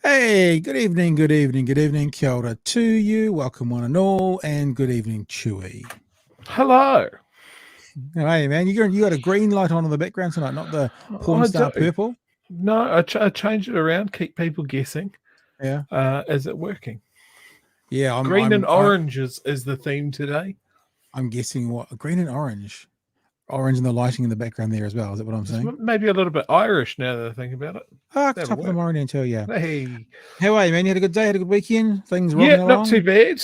Hey, good evening, good evening, good evening. Kia ora to you. Welcome one and all, and good evening, Chewy. Hello. Hey, man, you got a green light on in the background tonight, not the porn star purple? No, I changed it around, keep people guessing. Yeah. Is it working? Yeah. Green and orange is the theme today. I'm guessing what? Green and orange. Orange and the lighting in the background there as well. Is that what I'm saying? Maybe a little bit Irish now that I think about it. Top of the morning too, yeah. Hey. How are you, man? You had a good day? Had a good weekend? Things rolling along? Not too bad.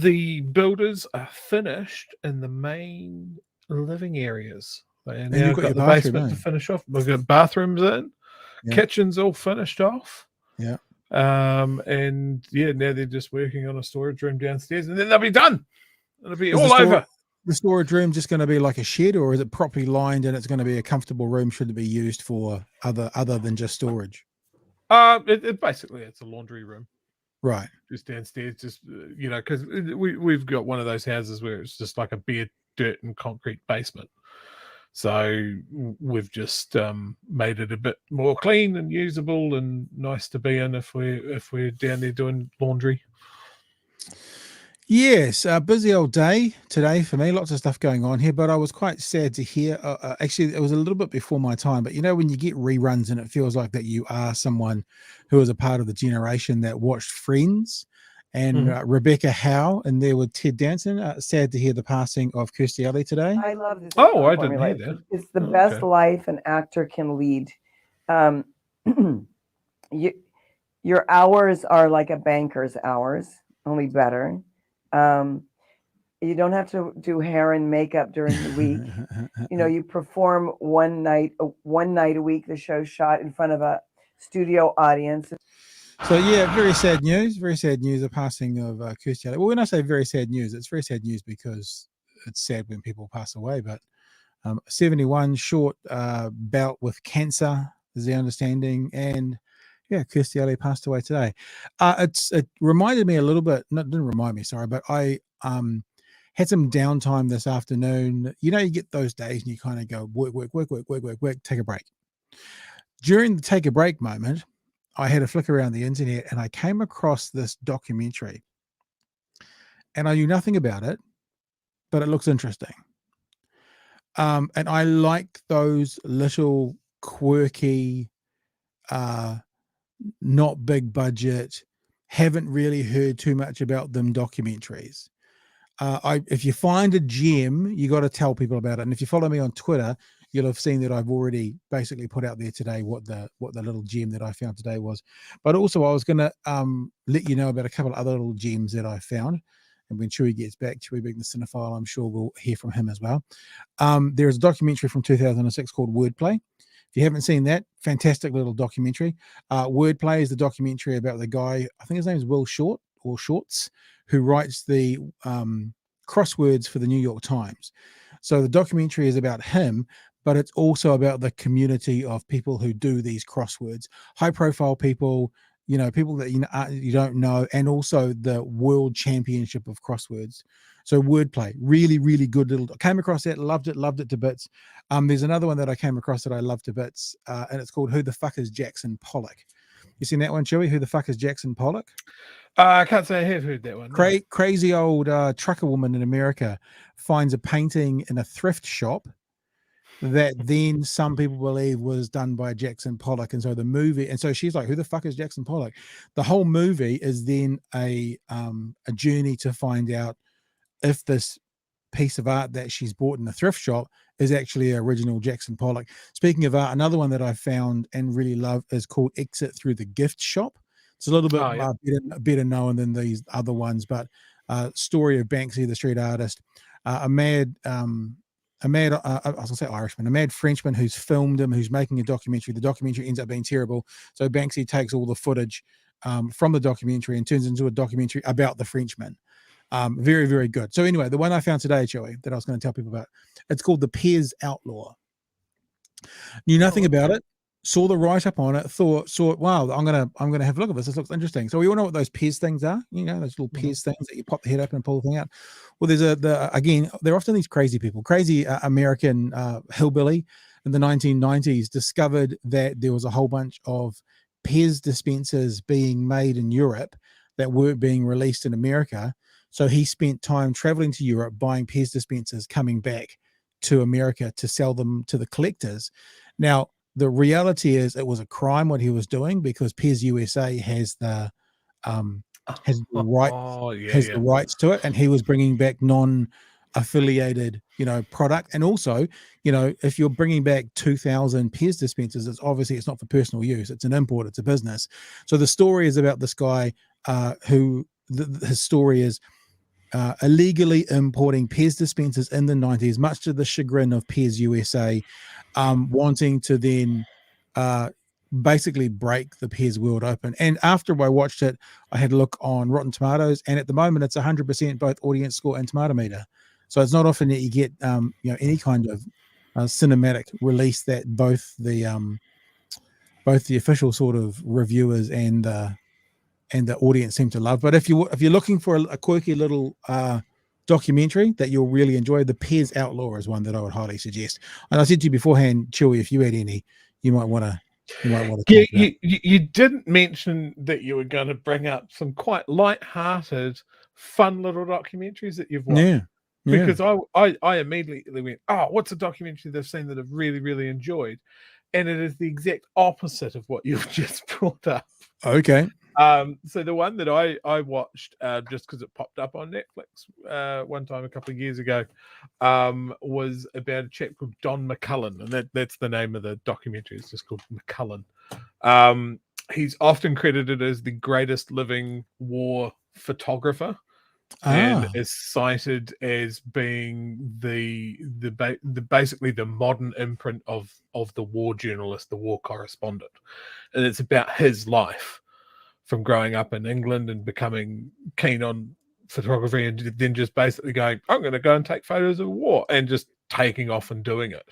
The builders are finished in the main living areas. And now you've got the bathroom, basement to finish off. We've got bathrooms in. Yeah. Kitchen's all finished off. Yeah. And now they're just working on a storage room downstairs, and then they'll be done. It'll be all over. The storage room just going to be like a shed, or is it properly lined and it's going to be a comfortable room? Should it be used for other than just storage? Basically it's a laundry room, right? Just downstairs, just because we've got one of those houses where it's just like a bare dirt and concrete basement. So we've just made it a bit more clean and usable and nice to be in if we're down there doing laundry. Yes, busy old day today for me. Lots of stuff going on here, but I was quite sad to hear. Actually, it was a little bit before my time, but when you get reruns and it feels like that you are someone who was a part of the generation that watched Friends, and Rebecca Howe and there with Ted Danson. Sad to hear the passing of Kirstie Alley today. I love this. Oh, I didn't hear that. It's the best life an actor can lead. Your hours are like a banker's hours, only better. You don't have to do hair and makeup during the week. You perform one night a week. The show's shot in front of a studio audience. So very sad news. Very sad news, the passing of Kirstie Alley. Well, when I say very sad news, it's very sad news because it's sad when people pass away. But 71, short bout with cancer is the understanding, and Kirstie Alley passed away today. It reminded me a little bit. No, it didn't remind me. Sorry, but I had some downtime this afternoon. You get those days and you kind of go work, take a break. During the take a break moment, I had a flick around the internet and I came across this documentary. And I knew nothing about it, but it looks interesting. And I like those little quirky, not big budget, haven't really heard too much about them documentaries. If you find a gem, you got to tell people about it. And if you follow me on Twitter, you'll have seen that I've already basically put out there today what the little gem that I found today was. But also I was going to let you know about a couple of other little gems that I found. And when Chewy gets back, Chewy being the cinephile, I'm sure we'll hear from him as well. There's a documentary from 2006 called Wordplay. If you haven't seen that, fantastic little documentary. Wordplay is the documentary about the guy, I think his name is Will Short or Shorts, who writes the crosswords for the New York Times. So the documentary is about him, but it's also about the community of people who do these crosswords, high profile people, people that you don't know, and also the world championship of crosswords. So Wordplay, really, really good little. I came across that, loved it to bits. There's another one that I came across that I love to bits, and it's called Who the Fuck is Jackson Pollock? You seen that one, Chewy? Who the fuck is Jackson Pollock? I can't say I have heard that one. No. Crazy old trucker woman in America finds a painting in a thrift shop that then some people believe was done by Jackson Pollock. And so the movie, and so she's like, who the fuck is Jackson Pollock? The whole movie is then a journey to find out if this piece of art that she's bought in the thrift shop is actually original Jackson Pollock. Speaking of art, another one that I found and really love is called Exit Through the Gift Shop. It's a little bit better known than these other ones, but story of Banksy, the street artist. a mad I was gonna say Irishman, a mad Frenchman who's filmed him, who's making a documentary. The documentary ends up being terrible, so Banksy takes all the footage from the documentary and turns into a documentary about the Frenchman. Very, very good. So anyway, the one I found today, Joey, that I was going to tell people about, it's called The Pez Outlaw. Knew nothing about it. Saw the write-up on it. Thought, wow, I'm gonna have a look at this. This looks interesting. So we all know what those Pez things are. You know, those little Pez things that you pop the head open and pull the thing out. Well, there's again, they're often these crazy people, crazy American hillbilly in the 1990s discovered that there was a whole bunch of Pez dispensers being made in Europe that weren't being released in America. So he spent time traveling to Europe, buying Pez dispensers, coming back to America to sell them to the collectors. Now, the reality is it was a crime what he was doing, because Pez USA has the rights to it, and he was bringing back non-affiliated, product. And also, if you're bringing back 2,000 Pez dispensers, it's not for personal use. It's an import. It's a business. So the story is about this guy his story is illegally importing Pez dispensers in the 90s, much to the chagrin of Pez USA, wanting to then basically break the Pez world open. And after I watched it, I had a look on Rotten Tomatoes, and at the moment it's 100% both audience score and tomato meter. So it's not often that you get any kind of cinematic release that both the official sort of reviewers and the audience seem to love. But if you're looking for a quirky little documentary that you'll really enjoy, The Pez Outlaw is one that I would highly suggest. And I said to you beforehand, Chewy, if you had any, you might want to. You didn't mention that you were going to bring up some quite light-hearted, fun little documentaries that you've watched. Yeah. Because I immediately went, oh, what's a documentary they've seen that I've really, really enjoyed? And it is the exact opposite of what you've just brought up. Okay. So the one that I watched just because it popped up on Netflix one time a couple of years ago was about a chap called Don McCullen, and that's the name of the documentary. It's just called McCullen. He's often credited as the greatest living war photographer, and is cited as being the basically the modern imprint of the war journalist, the war correspondent, and it's about his life from growing up in England and becoming keen on photography, and then just basically going, I'm going to go and take photos of war, and just taking off and doing it.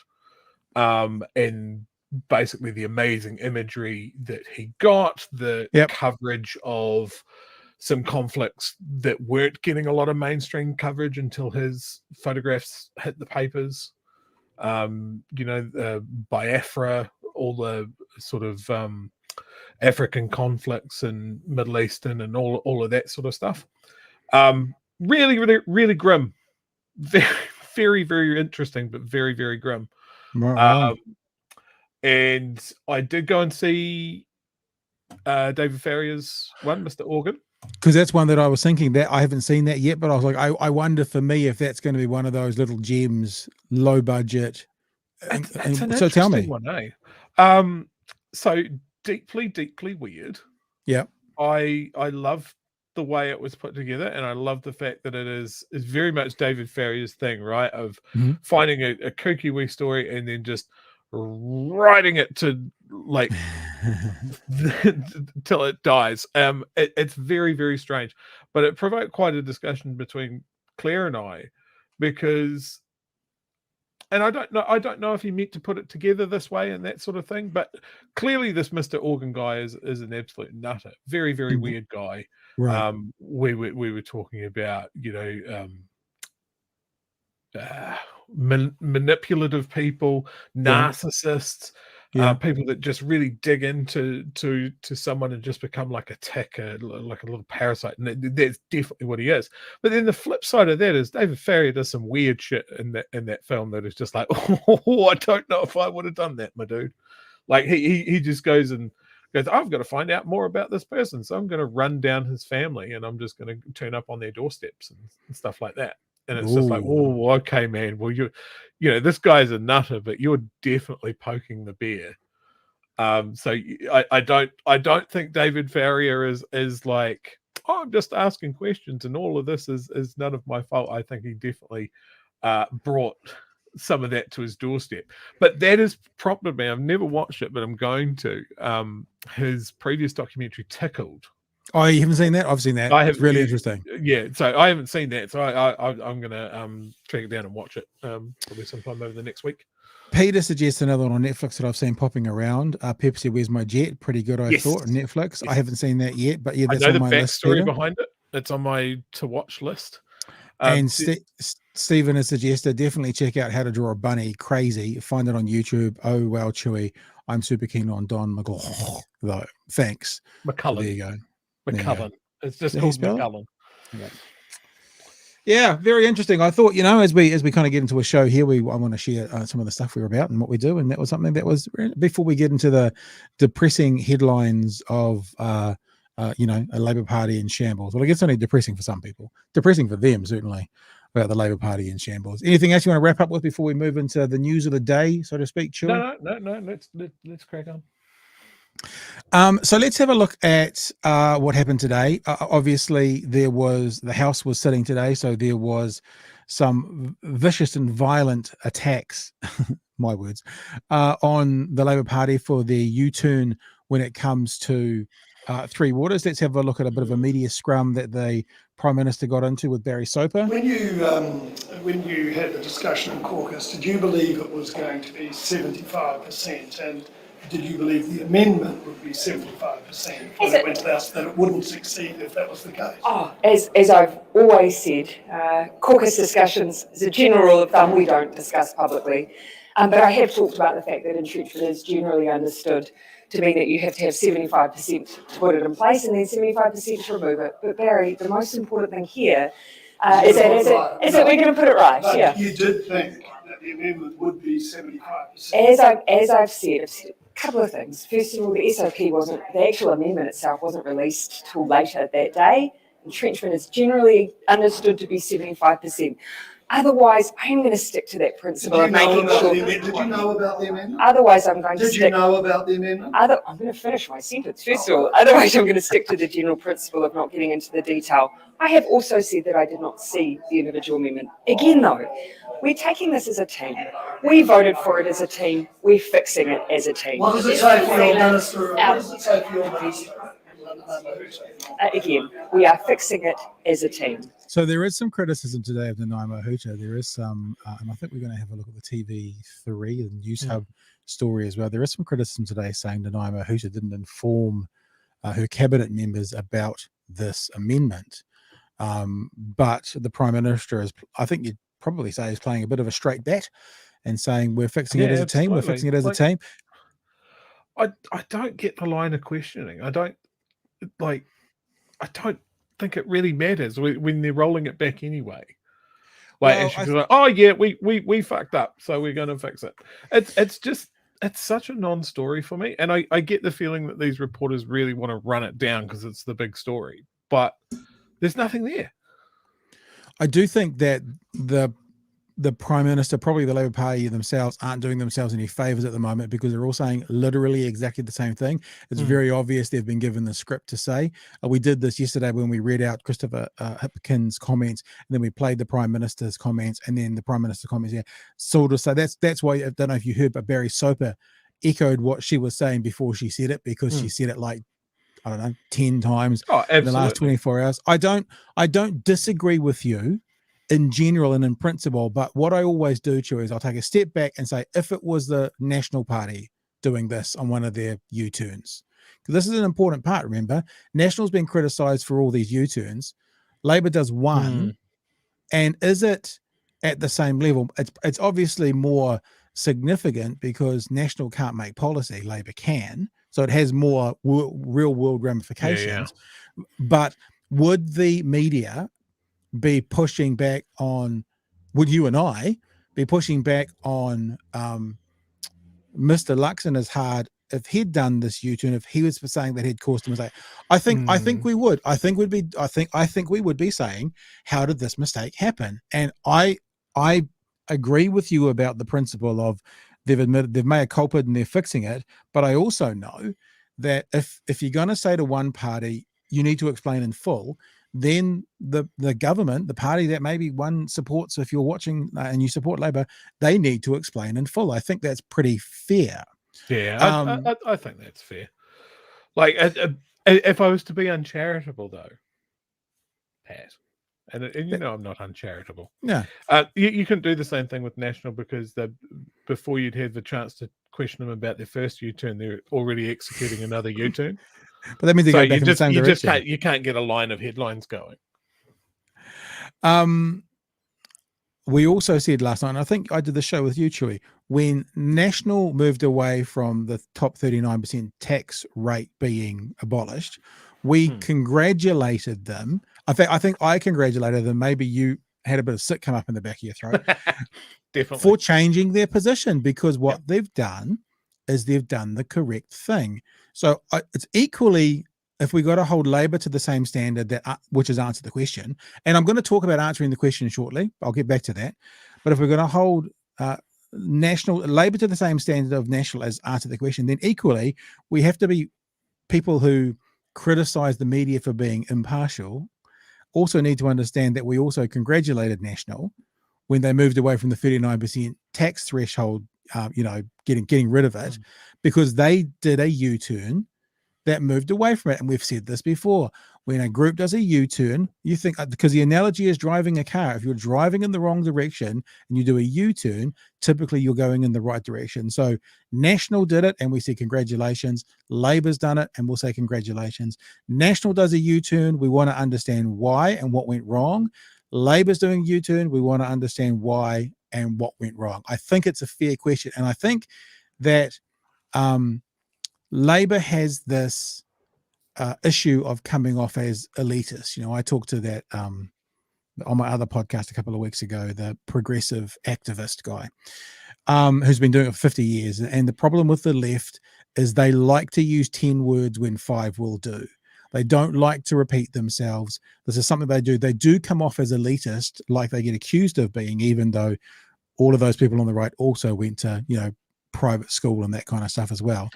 And basically the amazing imagery that he got, the coverage of some conflicts that weren't getting a lot of mainstream coverage until his photographs hit the papers. Biafra, all the sort of African conflicts and Middle Eastern and all of that sort of stuff. Really, really, really grim. Very, very, very interesting, but very, very grim. Wow. And I did go and see David Farrier's one, Mr. Organ. Because that's one that I was thinking that I haven't seen that yet, but I was like, I wonder for me if that's going to be one of those little gems, low budget. So tell me. One, eh? So deeply, deeply weird. Yeah. I love the way it was put together, and I love the fact that it is very much David Farrier's thing, right? Of finding a kooky wee story and then just writing it to like till it dies. It's very, very strange, but it provoked quite a discussion between Claire and I, because, and I don't know if he meant to put it together this way and that sort of thing, but clearly this Mr. Organ guy is an absolute nutter, very, very weird guy. Right. We were talking about, manipulative people, narcissists, people that just really dig into someone and just become like a tick, like a little parasite, and that's definitely what he is. But then the flip side of that is David Farrier does some weird shit in that film that is just like, oh, I don't know if I would have done that, my dude. Like he just goes, I've got to find out more about this person, so I'm going to run down his family and I'm just going to turn up on their doorsteps and stuff like that. And it's just like, oh, okay, man. Well, this guy's a nutter, but you're definitely poking the bear. So I don't think David Farrier is like, oh, I'm just asking questions and all of this is none of my fault. I think he definitely brought some of that to his doorstep. But that has prompted me. I've never watched it, but I'm going to. His previous documentary, Tickled. Oh, you haven't seen that? I've seen that. It's really interesting. Yeah, so I haven't seen that. So I'm going to track it down and watch it probably sometime over the next week. Peter suggests another one on Netflix that I've seen popping around. Pepsi, Where's My Jet? Pretty good, I thought, on Netflix. Yes. I haven't seen that yet, but yeah, that's on my list. I know the backstory behind it. It's on my to-watch list. And Stephen has suggested definitely check out How to Draw a Bunny. Crazy. Find it on YouTube. Oh, wow, Chewy. I'm super keen on Don McLaughlin, though. Thanks. McCullen. There you go. McCullen. It's just called McCullen. Yeah, very interesting. I thought, as we kind of get into a show here, I want to share some of the stuff we're about and what we do, and that was something that was before we get into the depressing headlines of a Labour Party in shambles. Well, I guess it's only depressing for some people, depressing for them certainly, about the Labour Party in shambles. Anything else you want to wrap up with before we move into the news of the day, so to speak? No. Let's crack on. So let's have a look at what happened today. Obviously, the House was sitting today, so there was some vicious and violent attacks, my words, on the Labour Party for their U-turn when it comes to Three Waters. Let's have a look at a bit of a media scrum that the Prime Minister got into with Barry Soper. When you had the discussion in caucus, did you believe it was going to be 75%? And did you believe the amendment would be 75% when it went to the House, that it wouldn't succeed if that was the case? As I've always said, caucus discussions, as a general rule of thumb, we don't discuss publicly. But I have talked about the fact that entrenchment is generally understood to mean that you have to have 75% to put it in place and then 75% to remove it. But Barry, the most important thing here is that we're going to put it right. But yeah. You did think that the amendment would be 75%. As I've said a couple of things. First of all, the actual amendment itself wasn't released till later that day. Entrenchment is generally understood to be 75%. Otherwise, I'm going to stick to that principle of making sure. Did you know about the amendment? Otherwise, I'm going to stick. Did you know about the amendment? I'm going to finish my sentence. First of all, otherwise, I'm going to stick to the general principle of not getting into the detail. I have also said that I did not see the individual amendment. Again, though, we're taking this as a team. We voted for it as a team. We're fixing it as a team. What does it say for your minister? What does it say for your minister? Again, we are fixing it as a team. So there is some criticism today of Nanaia Mahuta. There is some, and I think we're going to have a look at the TV3, the News Hub story as well. There is some criticism today saying Nanaia Mahuta didn't inform her cabinet members about this amendment. But the Prime Minister is, I think you'd probably say, is playing a bit of a straight bat and saying we're fixing it as a team. We're fixing it as a team. I don't get the line of questioning. I don't think it really matters when they're rolling it back anyway. We fucked up, so we're going to fix it. It's such a non-story for me, and I get the feeling that these reporters really want to run it down because it's the big story, but there's nothing there. I do think that the Prime Minister, probably the Labour Party themselves, aren't doing themselves any favours at the moment because they're all saying literally exactly the same thing. It's very obvious they've been given the script to say. We did this yesterday when we read out Christopher Hipkins' comments, and then we played the Prime Minister's comments, and then the Prime Minister's comments. Yeah, sort of. So that's why I don't know if you heard, but Barry Soper echoed what she was saying before she said it because she said it like, I don't know, 10 times in the last 24 hours. I don't disagree with you in general and in principle, but what I always do, Chew, is I'll take a step back and say, if it was the National Party doing this on one of their U-turns, because this is an important part, remember, National's been criticised for all these U-turns. Labour does one, and is it at the same level? It's obviously more significant because National can't make policy, Labour can, so it has more real-world ramifications. But would the media be pushing back on, would you and I be pushing back on Mr. Luxon as hard if he'd done this U-turn, if he was saying that he'd caused a mistake? I think we would. I think we would be saying, how did this mistake happen? And I agree with you about the principle of they've admitted they've made a culprit and they're fixing it. But I also know that if you're going to say to one party, you need to explain in full, then the government, the party that maybe one supports, if you're watching and you support Labor, they need to explain in full. I think that's pretty fair. Yeah, I think that's fair. Like, if I was to be uncharitable, though, Pat, and you know I'm not uncharitable. Yeah. You can do the same thing with National, because before you'd had the chance to question them about their first U-turn, they're already executing another U-turn. But that means they go back in the same direction. You can't get a line of headlines going. We also said last night, and I think I did the show with you, Chewy, when National moved away from the top 39% tax rate being abolished, we congratulated them. In fact, I think I congratulated them. Maybe you had a bit of sick come up in the back of your throat. Definitely. For changing their position, because what they've done is they've done the correct thing. So it's equally, if we got to hold Labor to the same standard, that which is answer the question, and I'm going to talk about answering the question shortly. I'll get back to that. But if we're going to hold Labor to the same standard of National as answer the question, then equally we have to be people who criticize the media for being impartial. Also need to understand that we also congratulated National when they moved away from the 39% tax threshold, getting rid of it, because they did a U-turn that moved away from it. And we've said this before, when a group does a U-turn, you think, because the analogy is driving a car, if you're driving in the wrong direction and you do a U-turn, typically you're going in the right direction. So National did it and we say congratulations. Labor's done it and we'll say congratulations. National does a U-turn, we want to understand why and what went wrong. Labor's doing a U-turn, we want to understand why and what went wrong. I think it's a fair question. And I think that Labor has this issue of coming off as elitist. I talked to that on my other podcast a couple of weeks ago, the progressive activist guy who's been doing it for 50 years. And the problem with the left is they like to use 10 words when 5 will do. They don't like to repeat themselves. This is something they do. They do come off as elitist, like they get accused of being, even though all of those people on the right also went to, private school and that kind of stuff as well.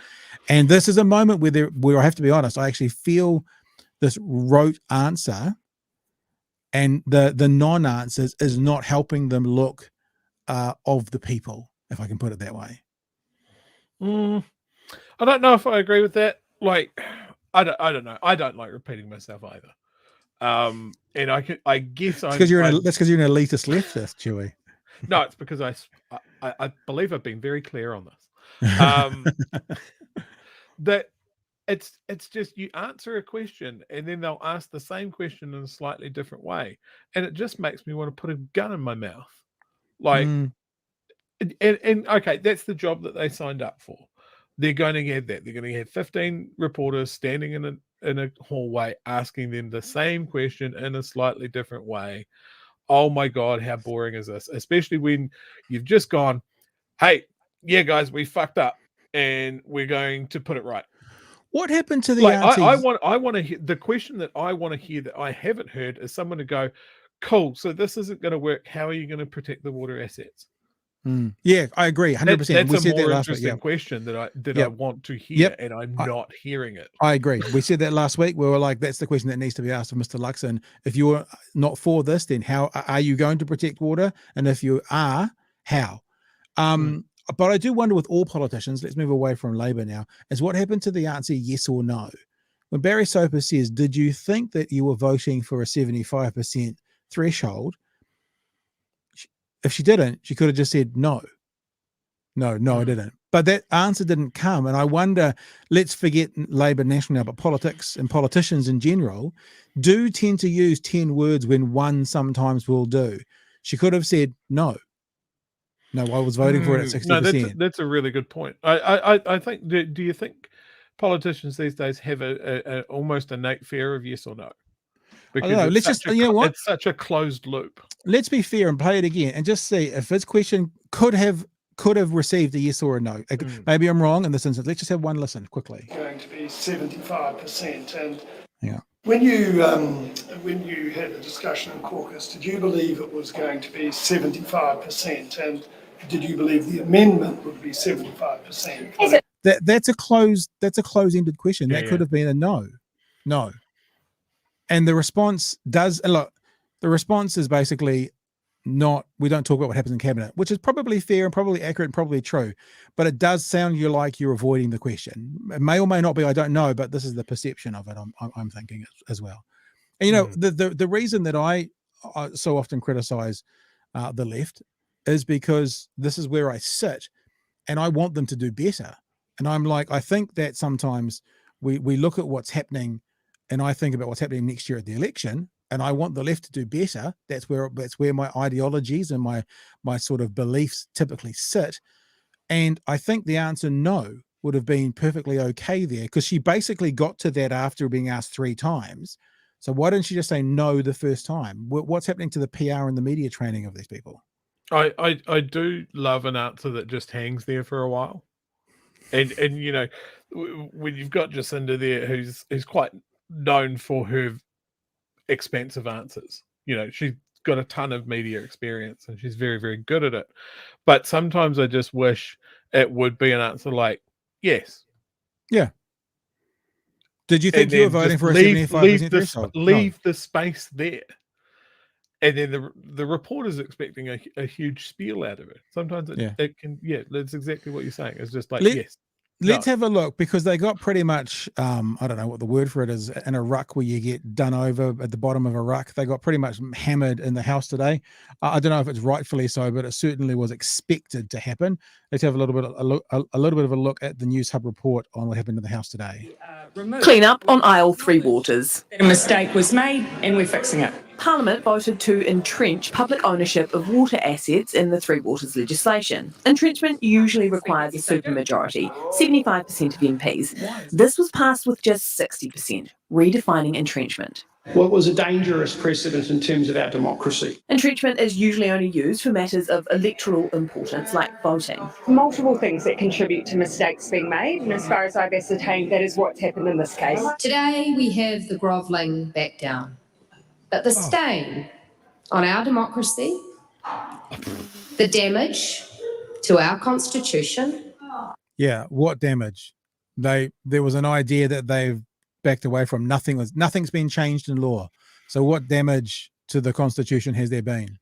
And this is a moment where I have to be honest, I actually feel this rote answer and the non-answers is not helping them look of the people, if I can put it that way. I don't know if I agree with that. Like, I don't know. I don't like repeating myself either. And I guess that's because you're an elitist leftist, Chewy. No, it's because I believe I've been very clear on this. That it's just you answer a question and then they'll ask the same question in a slightly different way, and it just makes me want to put a gun in my mouth. Like, and okay, that's the job that they signed up for. They're going to get that. They're going to have 15 reporters standing in a hallway asking them the same question in a slightly different way. Oh my God, how boring is this? Especially when you've just gone, hey, yeah, guys, we fucked up and we're going to put it right. What happened to the answers? I want to hear the question that I want to hear that I haven't heard is someone to go, cool, so this isn't going to work. How are you going to protect the water assets? Yeah, I agree, 100%. That's a more interesting question that I want to hear, and I'm not hearing it. I agree. We said that last week. We were like, that's the question that needs to be asked of Mr. Luxon. If you're not for this, then how are you going to protect water? And if you are, how? But I do wonder with all politicians, let's move away from Labor now, is what happened to the answer yes or no? When Barry Soper says, did you think that you were voting for a 75% threshold? If she didn't, she could have just said no, I didn't. But that answer didn't come. And I wonder, let's forget Labor National now, but politics and politicians in general do tend to use 10 words when one sometimes will do. She could have said no, I was voting for it at 60%. No, that's a really good point. I think, do you think politicians these days have a almost innate fear of yes or no? Because it's such a closed loop. Let's be fair and play it again and just see if this question could have received a yes or a no. Maybe I'm wrong in this instance. Let's just have one listen quickly. Going to be 75%, and yeah. When you had the discussion in caucus, did you believe it was going to be 75%, and did you believe the amendment would be 75%? That's a closed-ended question. That could have been a no. And the response does look. The response is basically not. We don't talk about what happens in cabinet, which is probably fair and probably accurate and probably true. But it does sound like you're avoiding the question. It may or may not be. I don't know. But this is the perception of it. I'm thinking as well. And the reason that I so often criticize the left is because this is where I sit, and I want them to do better. And I'm like, I think that sometimes we look at what's happening, and I think about what's happening next year at the election, and I want the left to do better. That's where my ideologies and my sort of beliefs typically sit. And I think the answer no would have been perfectly okay there, because she basically got to that after being asked 3 times. So why didn't she just say no the first time? What's happening to the PR and the media training of these people? I do love an answer that just hangs there for a while. And when you've got Jacinda there, who's quite known for her expansive answers, she's got a ton of media experience and she's very, very good at it. But sometimes I just wish it would be an answer like yes. Yeah. Did you think you were voting for a 75% threshold? Leave the space there. And then the reporter's expecting a huge spiel out of it. Sometimes it can, that's exactly what you're saying. It's just like, yes. Let's have a look, because they got pretty much, I don't know what the word for it is, in a ruck where you get done over at the bottom of a ruck. They got pretty much hammered in the House today. I don't know if it's rightfully so, but it certainly was expected to happen. Let's have a little bit of a look at the News Hub report on what happened in the House today. Clean up on aisle 3 Waters. A mistake was made and we're fixing it. Parliament voted to entrench public ownership of water assets in the 3 Waters legislation. Entrenchment usually requires a supermajority, 75% of MPs. This was passed with just 60%, redefining entrenchment. Well, it was a dangerous precedent in terms of our democracy. Entrenchment is usually only used for matters of electoral importance like voting. Multiple things that contribute to mistakes being made, and as far as I've ascertained, that is what's happened in this case. Today we have the grovelling back down, but the stain on our democracy, the damage to our constitution. Yeah, what damage? There was an idea that they've backed away from. Nothing's been changed in law. So what damage to the Constitution has there been?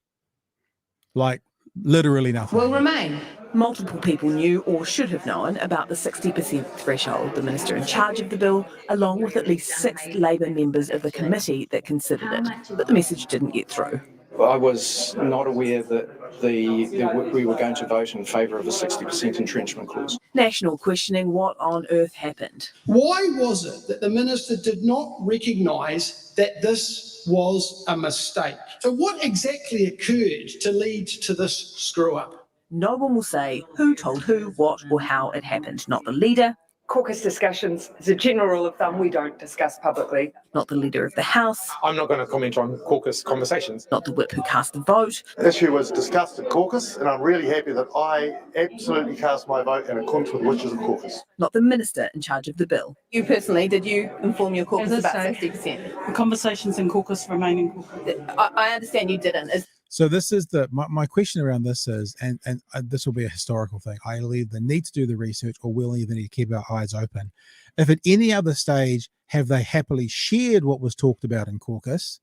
Like literally nothing. Will remain. Multiple people knew or should have known about the 60% threshold. The minister in charge of the bill, along with at least 6 Labour members of the committee that considered it, but the message didn't get through. I was not aware that we were going to vote in favour of a 60% entrenchment clause. National questioning what on earth happened. Why was it that the minister did not recognise that this was a mistake? So what exactly occurred to lead to this screw-up? No one will say who told who, what or how it happened. Not the leader. Caucus discussions, as a general rule of thumb, we don't discuss publicly. Not the leader of the House. I'm not going to comment on caucus conversations. Not the whip who cast the vote. The issue was discussed at caucus, and I'm really happy that I absolutely cast my vote in accordance with the wishes of caucus. Not the minister in charge of the bill. You personally, did you inform your caucus about 60%? The conversations in caucus remain in caucus. I understand you didn't. So this is my question around this is, and this will be a historical thing. I either need to do the research or we'll either need to keep our eyes open. If at any other stage have they happily shared what was talked about in caucus,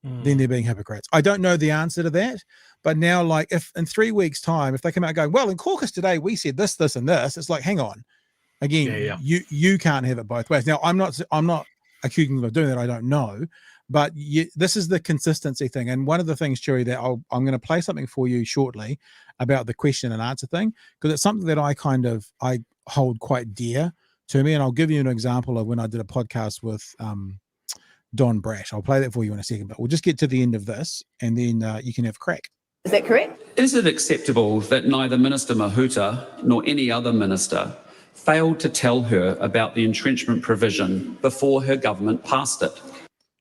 then they're being hypocrites. I don't know the answer to that, but now, like, if in 3 weeks' time, if they come out going, well, in caucus today we said this, this, and this, it's like, hang on, again, you can't have it both ways. Now, I'm not accusing them of doing that. I don't know. But this is the consistency thing. And one of the things, Cherie, that I'm going to play something for you shortly about the question and answer thing, because it's something that I hold quite dear to me. And I'll give you an example of when I did a podcast with Don Brash. I'll play that for you in a second, but we'll just get to the end of this and then you can have a crack. Is that correct? Is it acceptable that neither Minister Mahuta nor any other minister failed to tell her about the entrenchment provision before her government passed it?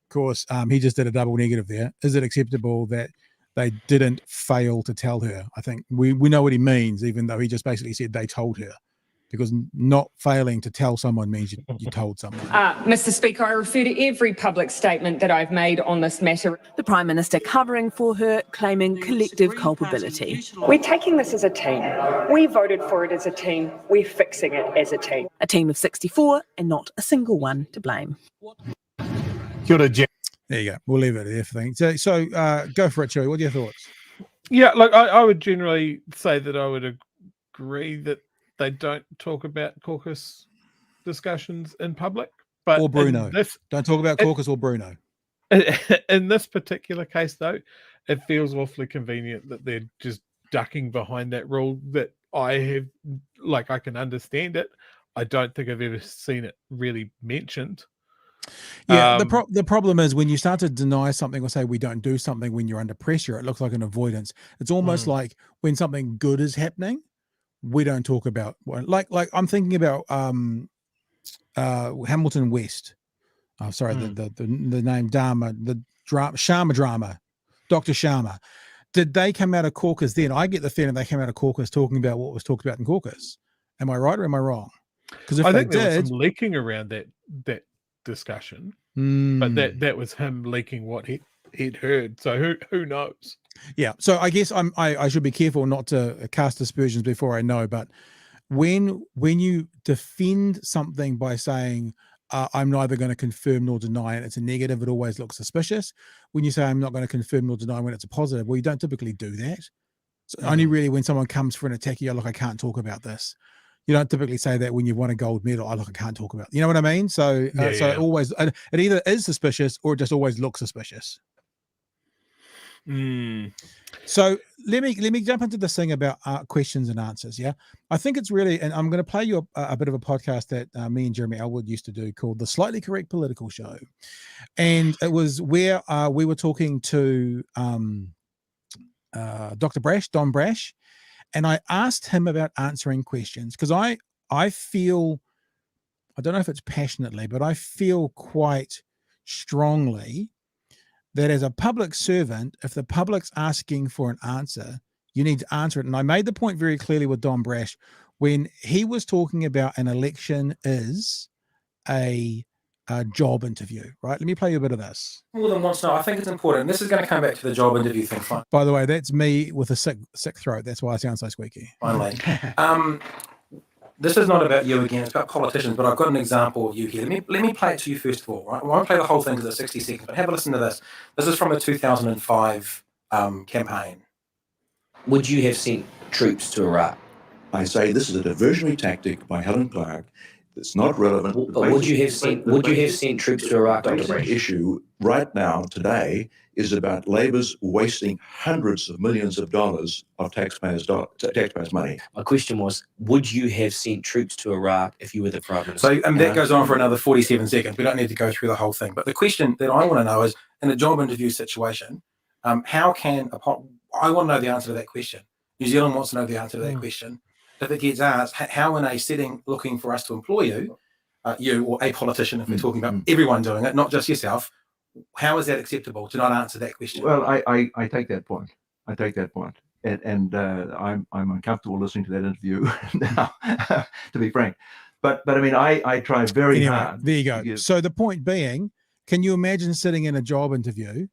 Of course, he just did a double negative there. Is it acceptable that they didn't fail to tell her? I think we know what he means, even though he just basically said they told her, because not failing to tell someone means you told someone. Mr. Speaker, I refer to every public statement that I've made on this matter. The Prime Minister covering for her, claiming collective culpability. We're taking this as a team. We voted for it as a team. We're fixing it as a team. A team of 64 and not a single one to blame. Kia ora, There you go. We'll leave it there for things. So go for it, Chewy. What are your thoughts? Yeah, like I would generally say that I would agree that they don't talk about caucus discussions in public. But Or Bruno. Don't talk about caucus or Bruno. In this particular case, though, it feels awfully convenient that they're just ducking behind that rule that I have, like, I can understand it. I don't think I've ever seen it really mentioned. Yeah, the problem is when you start to deny something or say we don't do something when you're under pressure, it looks like an avoidance. It's almost like when something good is happening, we don't talk about like I'm thinking about Hamilton West. Oh, sorry, the name Dharma, Sharma drama, Dr. Sharma. Did they come out of caucus then? I get the feeling they came out of caucus talking about what was talked about in caucus. Am I right or am I wrong? Because I think there was some leaking around that discussion, but that was him leaking what he'd heard. So who knows? Yeah. So I guess I should be careful not to cast aspersions before I know. But when you defend something by saying I'm neither going to confirm nor deny it, it's a negative, it always looks suspicious. When you say I'm not going to confirm nor deny when it's a positive, well, you don't typically do that. So only really when someone comes for an attack, you go, look, I can't talk about this. You don't typically say that when you've won a gold medal. Oh, look, I can't talk about it. You know what I mean? So, it always, it either is suspicious or it just always looks suspicious. So let me jump into this thing about questions and answers. Yeah, I think it's really, and I'm going to play you a bit of a podcast that me and Jeremy Elwood used to do called The Slightly Correct Political Show, and it was where we were talking to Dr. Brash, Don Brash. And I asked him about answering questions because I feel, I don't know if it's passionately, but I feel quite strongly that as a public servant, if the public's asking for an answer, you need to answer it. And I made the point very clearly with Don Brash when he was talking about an election is a job interview, right? Let me play you a bit of this. More than once now, I think it's important. This is going to come back to the job interview thing. Fine. By the way, that's me with a sick throat. That's why I sound so squeaky. Finally. This is not about you again. It's about politicians, but I've got an example of you here. Let me play it to you first of all, right? I won't play the whole thing because it's 60 seconds, but have a listen to this. This is from a 2005 campaign. Would you have sent troops to Iraq? I say this is a diversionary tactic by Helen Clark. It's not relevant. But would you have sent troops to Iraq? The issue right now, today, is about Labor's wasting hundreds of millions of dollars of taxpayers' money. My question was, would you have sent troops to Iraq if you were the Prime Minister? So that goes on for another 47 seconds. We don't need to go through the whole thing. But the question that I want to know is, in a job interview situation, I want to know the answer to that question. New Zealand wants to know the answer to that question. If it gets asked, how in a setting looking for us to employ you, you or a politician, if we're talking about everyone doing it, not just yourself, how is that acceptable to not answer that question? Well, I take that point. And I'm uncomfortable listening to that interview now, to be frank. But I mean, I try very hard. There you go. So the point being, can you imagine sitting in a job interview,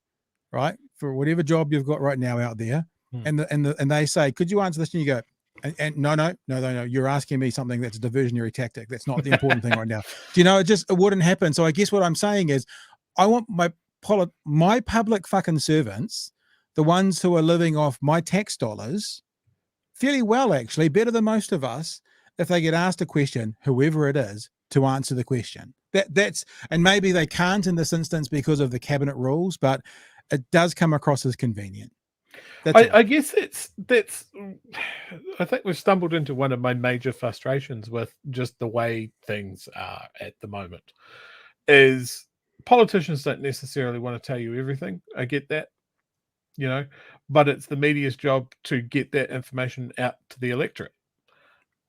right, for whatever job you've got right now out there, and they say, could you answer this? And you go, and no, you're asking me something that's a diversionary tactic. That's not the important thing right now. Do you know, it wouldn't happen. So I guess what I'm saying is I want my public fucking servants, the ones who are living off my tax dollars, fairly well, actually, better than most of us, if they get asked a question, whoever it is, to answer the question. That's, and maybe they can't in this instance because of the cabinet rules, but it does come across as convenient. I guess that's I think we've stumbled into one of my major frustrations with just the way things are at the moment is politicians don't necessarily want to tell you everything. I get that, but it's the media's job to get that information out to the electorate.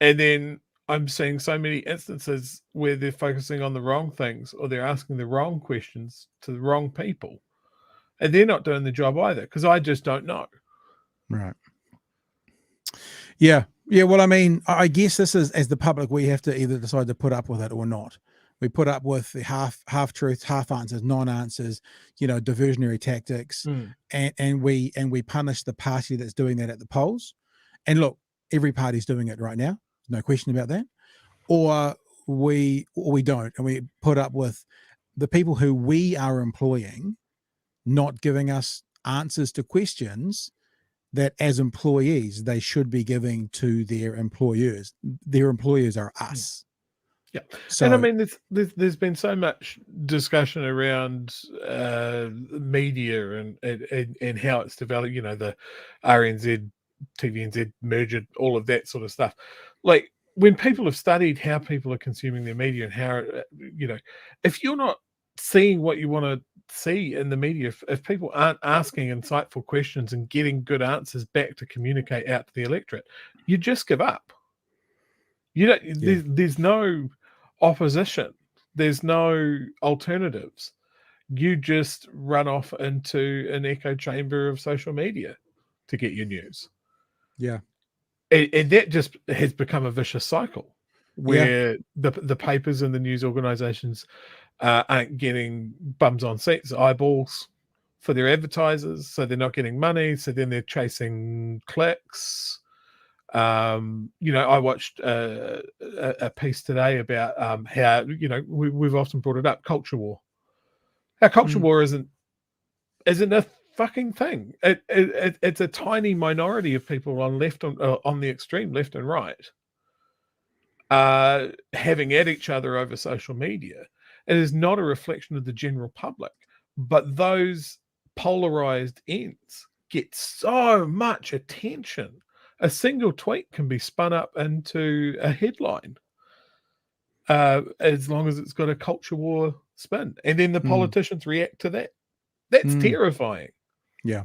And then I'm seeing so many instances where they're focusing on the wrong things or they're asking the wrong questions to the wrong people. And they're not doing the job either because I just don't know. Right. Yeah. Well, I mean, I guess this is, as the public, we have to either decide to put up with it or not. We put up with the half truths, half answers, non-answers, diversionary tactics, and we punish the party that's doing that at the polls. And look, every party's doing it right now, no question about that. Or we don't, and we put up with the people who we are employing not giving us answers to questions that as employees they should be giving to their employers. Their employers are us. Yeah. So, And I mean, there's been so much discussion around media and how it's developed, you know, the RNZ, TVNZ merger, all of that sort of stuff. Like, when people have studied how people are consuming their media and how, you know, if you're not seeing what you want to see in the media, if people aren't asking insightful questions and getting good answers back to communicate out to the electorate, you just give up. You don't. There's no opposition. There's no alternatives. You just run off into an echo chamber of social media to get your news. Yeah. And that just has become a vicious cycle where the papers and the news organizations aren't getting bums on seats, eyeballs for their advertisers, so they're not getting money, so then they're chasing clicks. You know, I watched a piece today about how, you know, we've often brought it up, culture war. How culture war isn't a fucking thing. It's a tiny minority of people on the extreme left and right having at each other over social media. It is not a reflection of the general public, but those polarized ends get so much attention. A single tweet can be spun up into a headline as long as it's got a culture war spin, and then the politicians react to that. That's terrifying. Yeah.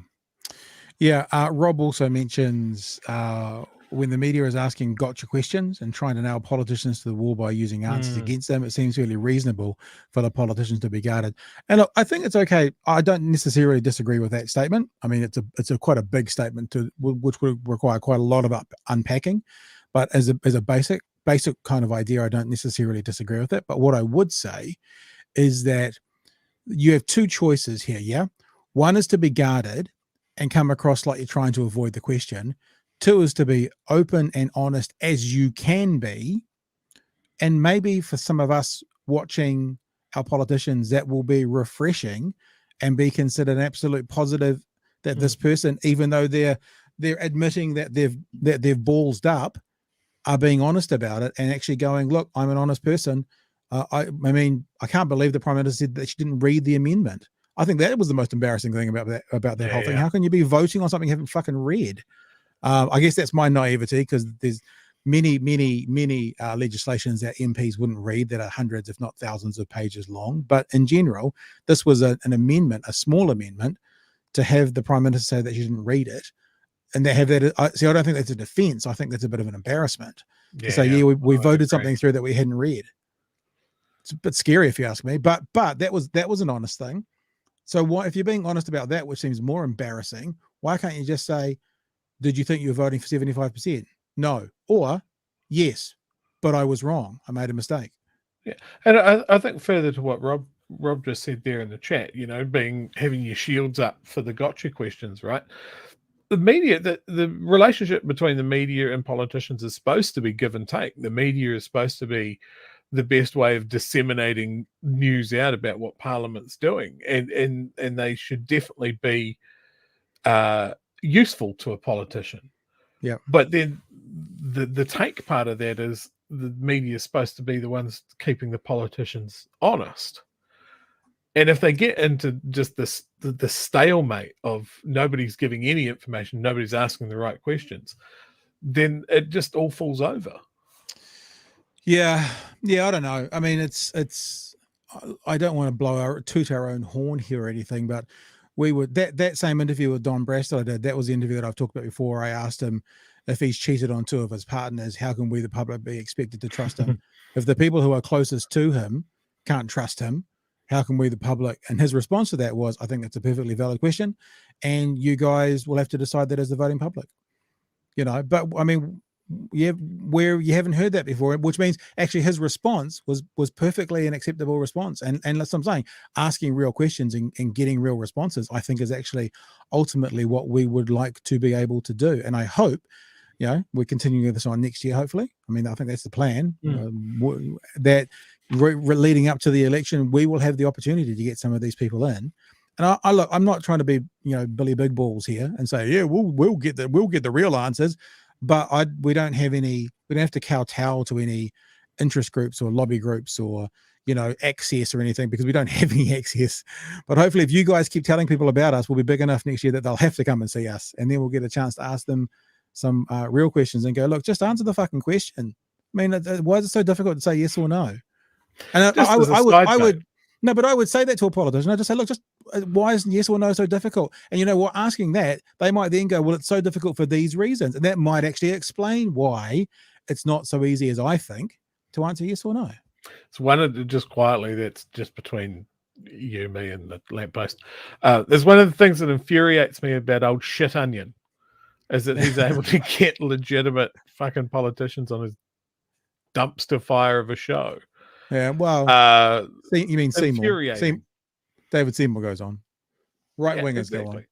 Rob also mentions when the media is asking gotcha questions and trying to nail politicians to the wall by using answers against them, it seems really reasonable for the politicians to be guarded. And look, I think it's okay. I don't necessarily disagree with that statement. I mean, it's a quite a big statement which would require quite a lot of unpacking. But as a basic kind of idea, I don't necessarily disagree with it. But what I would say is that you have two choices here. Yeah, one is to be guarded and come across like you're trying to avoid the question. Two is to be open and honest as you can be. And maybe for some of us watching our politicians, that will be refreshing and be considered an absolute positive that this person, even though they're admitting that they've ballsed up, are being honest about it and actually going, look, I'm an honest person. I mean, I can't believe the Prime Minister said that she didn't read the amendment. I think that was the most embarrassing thing about that whole thing. How can you be voting on something you haven't fucking read? I guess that's my naivety, because there's many legislations that MPs wouldn't read that are hundreds, if not thousands of pages long. But in general, this was an amendment, a small amendment, to have the Prime Minister say that she didn't read it. And they have that. I don't think that's a defense. I think that's a bit of an embarrassment to say, we voted something through that we hadn't read. It's a bit scary if you ask me, but that was an honest thing. So why, if you're being honest about that, which seems more embarrassing, why can't you just say, did you think you were voting for 75%? No. Or yes, but I was wrong. I made a mistake. Yeah. And I think further to what Rob just said there in the chat, you know, having your shields up for the gotcha questions, right? The media, the relationship between the media and politicians is supposed to be give and take. The media is supposed to be the best way of disseminating news out about what Parliament's doing, and they should definitely be useful to a politician. Yeah. But then the take part of that is the media is supposed to be the ones keeping the politicians honest. And if they get into just the stalemate of nobody's giving any information, nobody's asking the right questions, then it just all falls over. Yeah, I don't know. I mean, it's. I don't want to toot our own horn here or anything, but we were that same interview with Don Brass that I did. That was the interview that I've talked about before. I asked him if he's cheated on two of his partners, how can we, the public, be expected to trust him? If the people who are closest to him can't trust him, how can we, the public? And his response to that was, I think that's a perfectly valid question, and you guys will have to decide that as the voting public. You know, but I mean, where you haven't heard that before, which means actually his response was perfectly an acceptable response. And that's what I'm saying, asking real questions and getting real responses, I think, is actually ultimately what we would like to be able to do. And I hope, you know, we're continuing this on next year, hopefully. I mean, I think that's the plan. That leading up to the election, we will have the opportunity to get some of these people in And I look, I'm not trying to be, Billy Big Balls here and say, yeah, we'll get the real answers, but we don't have to kowtow to any interest groups or lobby groups or access or anything, because we don't have any access. But hopefully, if you guys keep telling people about us, we'll be big enough next year that they'll have to come and see us, and then we'll get a chance to ask them some real questions and go, look, just answer the fucking question. I mean, why is it so difficult to say yes or no? And I would. No, but I would say that to a politician. I just say, look, why is yes or no so difficult? And what, asking that, they might then go, well, it's so difficult for these reasons. And that might actually explain why it's not so easy as I think to answer yes or no. It's one of just quietly, that's just between you, me, and the lamppost. There's one of the things that infuriates me about old shit onion is that he's able to get legitimate fucking politicians on his dumpster fire of a show. Yeah, well, you mean Seymour? David Seymour goes on. Right wingers go on.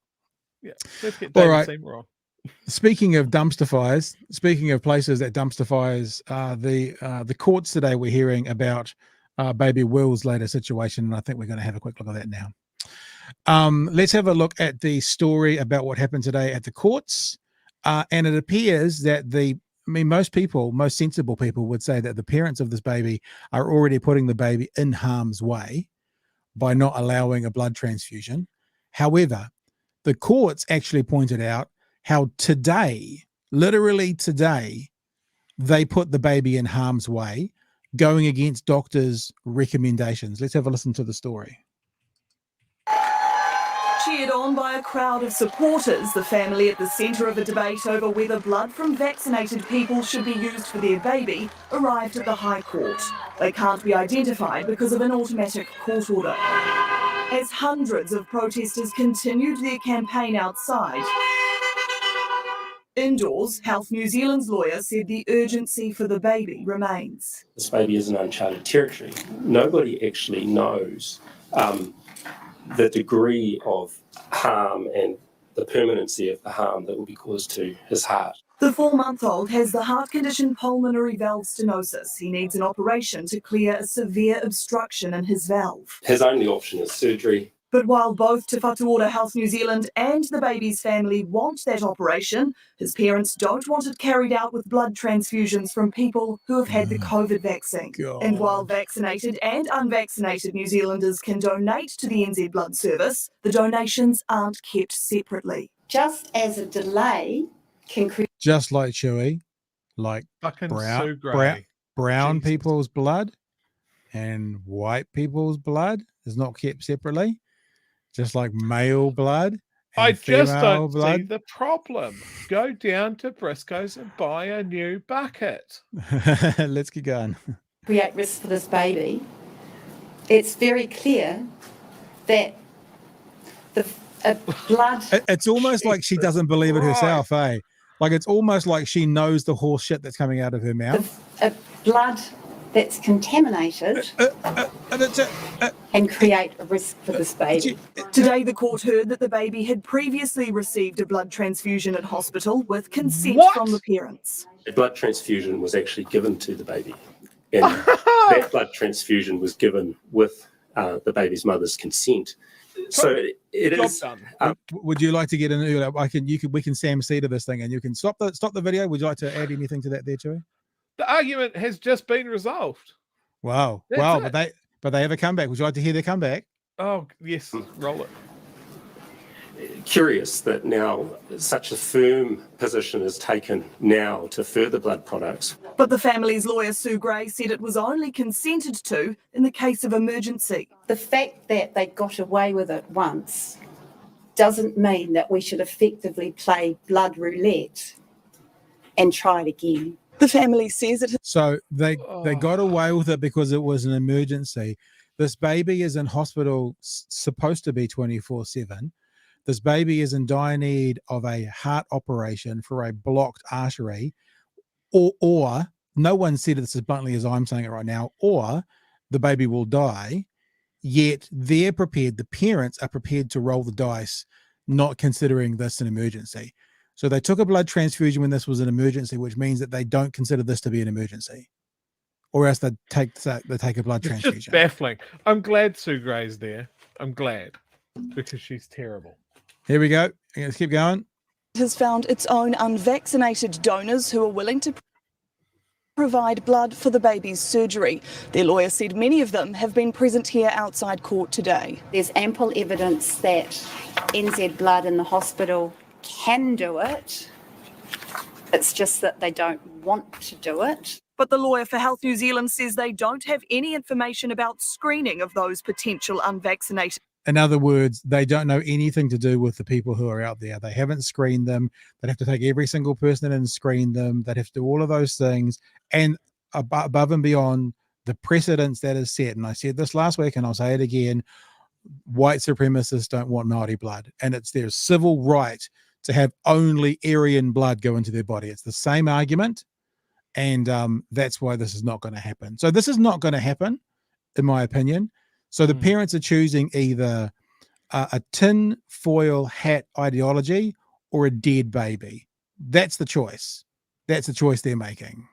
Yeah, let's get David Seymour on. Speaking of dumpster fires, speaking of places that dumpster fires, the courts today were hearing about baby Will's later situation, and I think we're going to have a quick look at that now. Let's have a look at the story about what happened today at the courts, and it appears that most sensible people would say that the parents of this baby are already putting the baby in harm's way by not allowing a blood transfusion. However, the courts actually pointed out how today, literally today, they put the baby in harm's way, going against doctors' recommendations. Let's have a listen to the story. Cheered on by a crowd of supporters, the family at the centre of a debate over whether blood from vaccinated people should be used for their baby arrived at the High Court. They can't be identified because of an automatic court order. As hundreds of protesters continued their campaign outside, indoors, Health New Zealand's lawyer said the urgency for the baby remains. This baby is in uncharted territory. Nobody actually knows the degree of harm and the permanency of the harm that will be caused to his heart. The 4-month-old has the heart condition pulmonary valve stenosis. He needs an operation to clear a severe obstruction in his valve. His only option is surgery. But while both Te Whatu Ora Health New Zealand and the baby's family want that operation, his parents don't want it carried out with blood transfusions from people who have had the COVID vaccine. God. And while vaccinated and unvaccinated New Zealanders can donate to the NZ Blood Service, the donations aren't kept separately. Just as a delay can create... Just like Chewy, like fucking brown people's blood and white people's blood is not kept separately. Just like male blood. I just don't blood. see the problem. Go down to Briscoe's and buy a new bucket. Let's get going. Create risk for this baby. It's very clear that blood... It's almost like she doesn't believe it herself, eh? Like it's almost like she knows the horse shit that's coming out of her mouth. Blood that's contaminated and create a risk for this baby. Today, the court heard that the baby had previously received a blood transfusion at hospital with consent from the parents. A blood transfusion was actually given to the baby, and that blood transfusion was given with the baby's mother's consent. So it is. Would you like to get in? We can Sam C to this thing, and you can stop the video. Would you like to add anything to that there, Chewy? The argument has just been resolved. Wow. That's wow. it. But they have a comeback. Would you like to hear their comeback? Oh, yes. Roll it. Curious that now such a firm position is taken now to further blood products. But the family's lawyer, Sue Gray, said it was only consented to in the case of emergency. The fact that they got away with it once doesn't mean that we should effectively play blood roulette and try it again. The family says it. So they got away with it because it was an emergency. This baby is in hospital, supposed to be 24/7. This baby is in dire need of a heart operation for a blocked artery, or no one said it as bluntly as I'm saying it right now, or the baby will die. Yet they're prepared. The parents are prepared to roll the dice, not considering this an emergency. So they took a blood transfusion when this was an emergency, which means that they don't consider this to be an emergency, or else they take a blood transfusion. It's just baffling. I'm glad Sue Gray's there. I'm glad. Because she's terrible. Here we go. Let's keep going. Has found its own unvaccinated donors who are willing to provide blood for the baby's surgery. Their lawyer said many of them have been present here outside court today. There's ample evidence that NZ Blood in the hospital can do it. It's just that they don't want to do it. But the lawyer for Health New Zealand says they don't have any information about screening of those potential unvaccinated. In other words, they don't know anything to do with the people who are out there. They haven't screened them. They'd have to take every single person in and screen them. They'd have to do all of those things. And above and beyond the precedents that is set, and I said this last week and I'll say it again, white supremacists don't want Maori blood. And it's their civil right to have only Aryan blood go into their body. It's the same argument. And that's why this is not going to happen. So this is not going to happen, in my opinion. So the parents are choosing either a tin foil hat ideology or a dead baby. That's the choice. That's the choice they're making.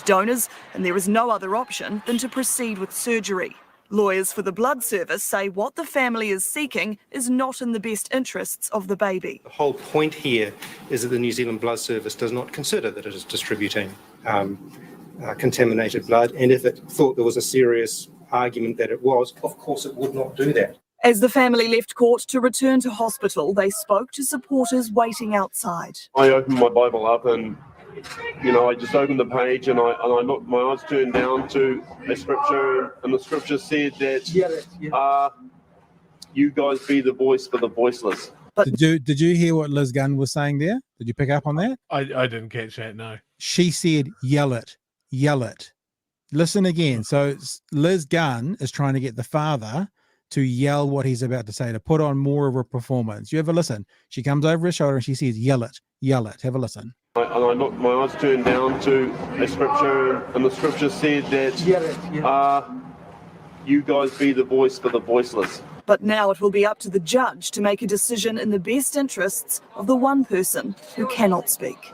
Donors, and there is no other option than to proceed with surgery. Lawyers for the blood service say what the family is seeking is not in the best interests of the baby. The whole point here is that the New Zealand Blood Service does not consider that it is distributing contaminated blood, and if it thought there was a serious argument that it was, of course it would not do that. As the family left court to return to hospital, they spoke to supporters waiting outside. I opened my Bible up and, I just opened the page and I looked, my eyes turned down to a scripture, and the scripture said that you guys be the voice for the voiceless. But did you hear what Liz Gunn was saying there? Did you pick up on that? I didn't catch that, no. She said, yell it, yell it. Listen again. So Liz Gunn is trying to get the father to yell what he's about to say, to put on more of a performance. You ever listen? She comes over his shoulder and she says, yell it, yell it. Have a listen. And I looked, my eyes turned down to a scripture, and the scripture said that you guys be the voice for the voiceless. But now it will be up to the judge to make a decision in the best interests of the one person who cannot speak.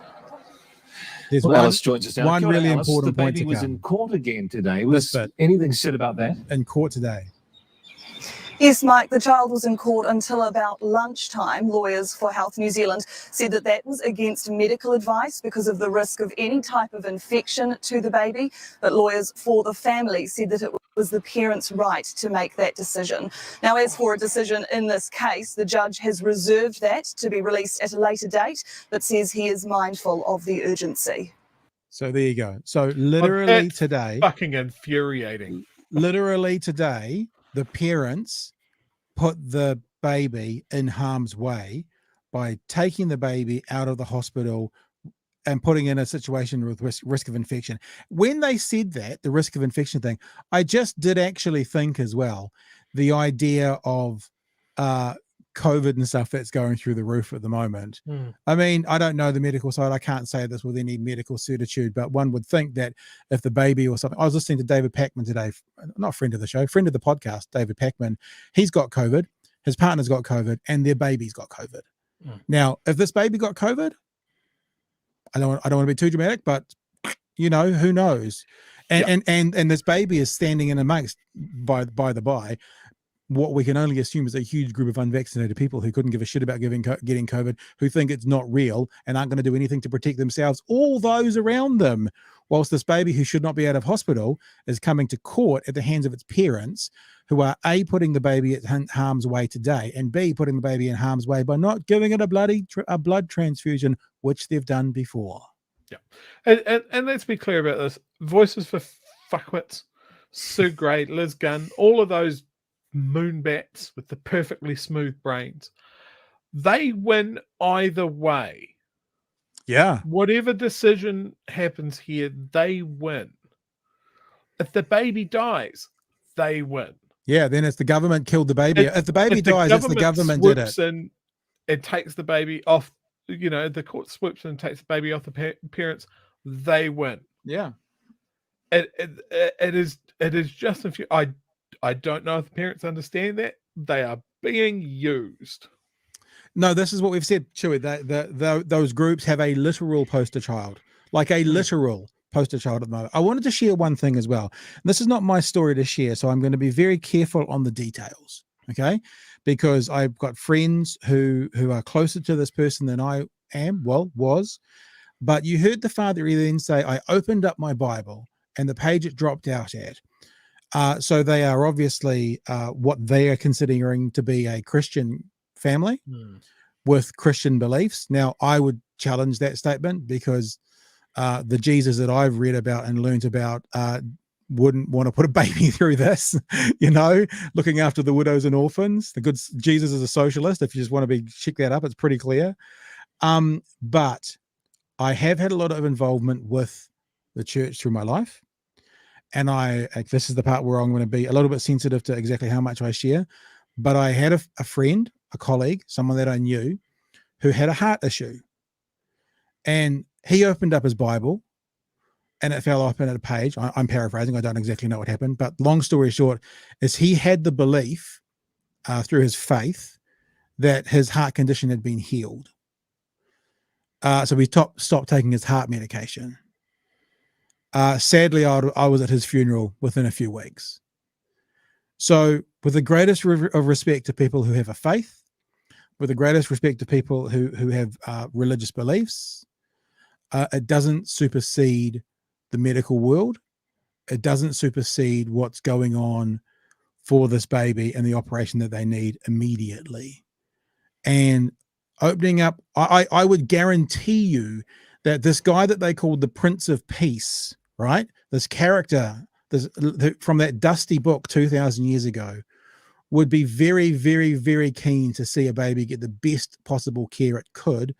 There's Alice joins us now. one Kia ora, really Alice. important the point baby to was come. in court again today. Was This bit. anything said about that? In court today. Yes, Mike, the child was in court until about lunchtime. Lawyers for Health New Zealand said that that was against medical advice because of the risk of any type of infection to the baby. But lawyers for the family said that it was the parents' right to make that decision. Now, as for a decision in this case, the judge has reserved that to be released at a later date, but says he is mindful of the urgency. So there you go. So literally today, Fucking infuriating. literally today, the parents put the baby in harm's way by taking the baby out of the hospital and putting in a situation with risk of infection. When they said that, the risk of infection thing, I just did actually think as well, the idea of COVID and stuff that's going through the roof at the moment. I mean, I don't know the medical side. I can't say this with any medical certitude, but one would think that if the baby or something, I was listening to David Packman today, not friend of the show, friend of the podcast, David Packman. He's got COVID, his partner's got COVID, and their baby's got COVID. Now, if this baby got COVID, I don't want to be too dramatic, but who knows? And this baby is standing in amongst, by the by, what we can only assume is a huge group of unvaccinated people who couldn't give a shit about getting COVID, who think it's not real and aren't going to do anything to protect themselves, all those around them. Whilst this baby who should not be out of hospital is coming to court at the hands of its parents, who are A, putting the baby at harm's way today, and B, putting the baby in harm's way by not giving it a blood transfusion, which they've done before. Yeah. And let's be clear about this. Voices for fuckwits, Sue Gray, Liz Gunn, all of those moonbats with the perfectly smooth brains, they win either way. Yeah. Whatever decision happens here, they win. If the baby dies, they win. Yeah, then it's the government killed the baby. If the baby dies, it's the government did it. And it takes the baby off, the court swoops in and takes the baby off the parents, they win. Yeah. It is just I don't know if the parents understand that. They are being used. No, this is what we've said, Chewy. Those groups have a literal poster child, like a literal poster child at the moment. I wanted to share one thing as well. This is not my story to share, so I'm going to be very careful on the details. okay? Because I've got friends who are closer to this person than I am, was. But you heard the father then say, I opened up my Bible and the page it dropped out at. So they are obviously what they are considering to be a Christian family with Christian beliefs. Now, I would challenge that statement because the Jesus that I've read about and learned about wouldn't want to put a baby through this, looking after the widows and orphans. The good Jesus is a socialist. If you just want to check that up, it's pretty clear. But I have had a lot of involvement with the church through my life. And this is the part where I'm going to be a little bit sensitive to exactly how much I share. But I had a friend, a colleague, someone that I knew who had a heart issue. And he opened up his Bible and it fell open at a page. I'm paraphrasing. I don't exactly know what happened. But long story short is he had the belief through his faith that his heart condition had been healed. So we stopped taking his heart medication. Sadly, I was at his funeral within a few weeks. So with the greatest of respect to people who have a faith, with the greatest respect to people who have religious beliefs, it doesn't supersede the medical world. It doesn't supersede what's going on for this baby and the operation that they need immediately. And opening up, I would guarantee you that this guy that they called the Prince of Peace, right? This character from that dusty book 2,000 years ago would be very, very, very keen to see a baby get the best possible care it could,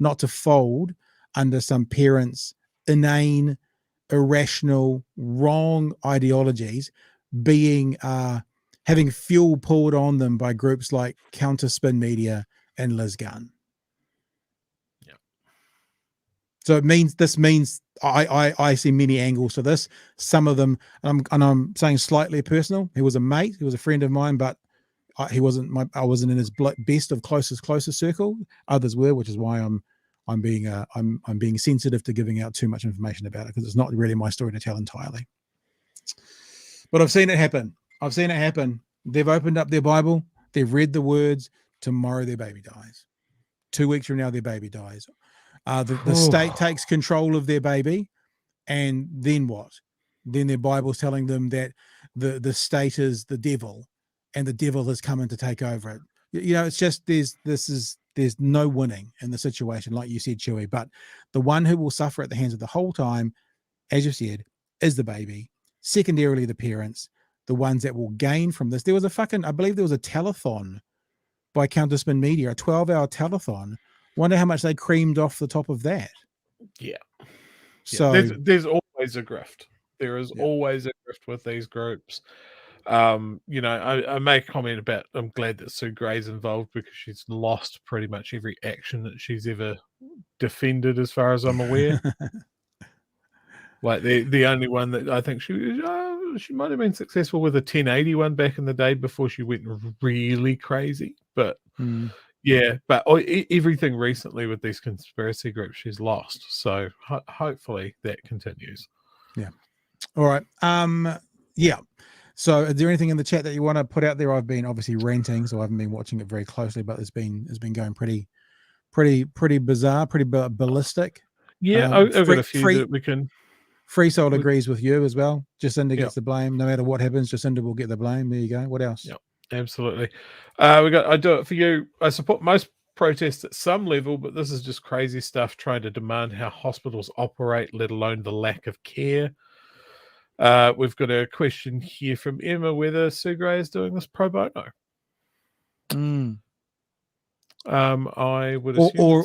not to fold under some parents' inane, irrational, wrong ideologies having fuel poured on them by groups like Counterspin Media and Liz Gunn. Yeah. So this means I see many angles to this. Some of them, and I'm saying slightly personal. He was a mate. He was a friend of mine, but I wasn't in his best of closest circle. Others were, which is why I'm being sensitive to giving out too much information about it because it's not really my story to tell entirely. But I've seen it happen. They've opened up their Bible. They've read the words. Tomorrow their baby dies. 2 weeks from now their baby dies. The state takes control of their baby, and then what? Then their Bible's telling them that the state is the devil, and the devil has come in to take over it. It's just there's no winning in the situation, like you said, Chewy. But the one who will suffer at the hands of the whole time, as you said, is the baby. Secondarily, the parents, the ones that will gain from this. I believe there was a telethon by Counterspin Media, a 12-hour telethon. Wonder how much they creamed off the top of that. Yeah. So there's always a grift. There is always a grift with these groups. I make a comment about I'm glad that Sue Gray's involved because she's lost pretty much every action that she's ever defended, as far as I'm aware. Like the only one that I think she might have been successful with a 1080 one back in the day before she went really crazy. But but everything recently with these conspiracy groups she's lost. So hopefully that continues. Yeah. All right. Yeah. So is there anything in the chat that you want to put out there? I've been obviously ranting, so I haven't been watching it very closely, but it's been going pretty bizarre, pretty ballistic. Yeah, I've got a few that we can. Free Soul agrees with you as well. Jacinda gets the blame. No matter what happens, Jacinda will get the blame. There you go. What else? Yeah, absolutely. I do it for you. I support most protests at some level, but this is just crazy stuff trying to demand how hospitals operate, let alone the lack of care. We've got a question here from Emma whether Sue Gray is doing this pro bono. I would assume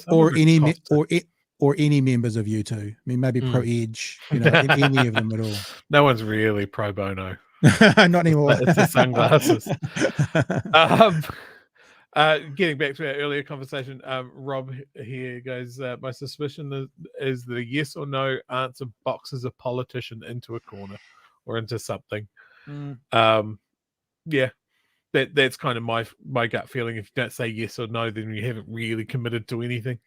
or any members of U2. I mean, maybe Pro Edge, any of them at all. No one's really pro bono. Not anymore. It's the sunglasses. Getting back to our earlier conversation, Rob here goes, my suspicion is the yes or no answer boxes a politician into a corner or into something. That's kind of my gut feeling. If you don't say yes or no, then you haven't really committed to anything.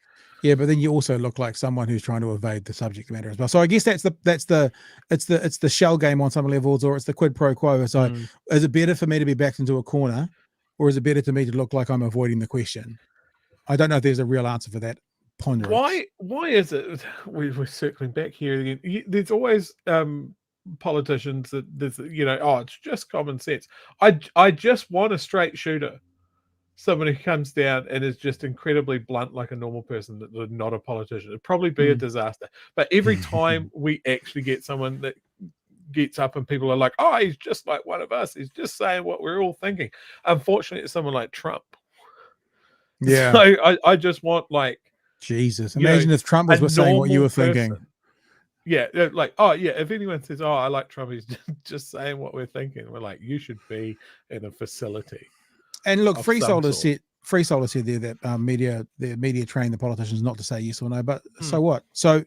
Yeah, but then you also look like someone who's trying to evade the subject matter as well. So I guess it's the shell game on some levels, or it's the quid pro quo. So is it better for me to be backed into a corner or is it better to me to look like I'm avoiding the question? I don't know if there's a real answer for that. Ponderance. Why is it we're circling back here again? There's always politicians that there's it's just common sense. I just want a straight shooter, someone who comes down and is just incredibly blunt like a normal person, that not a politician. It'd probably be a disaster. But every time we actually get someone that gets up and people are like, oh, he's just like one of us, he's just saying what we're all thinking. Unfortunately, it's someone like Trump. Yeah. So I just want, like, Jesus, imagine if Trump was saying what you were thinking. Yeah, like, oh yeah, if anyone says, oh, I like Trump, he's just saying what we're thinking, we're like, you should be in a facility. And look, Free Solar said there that the media train the politicians not to say yes or no, but so what? So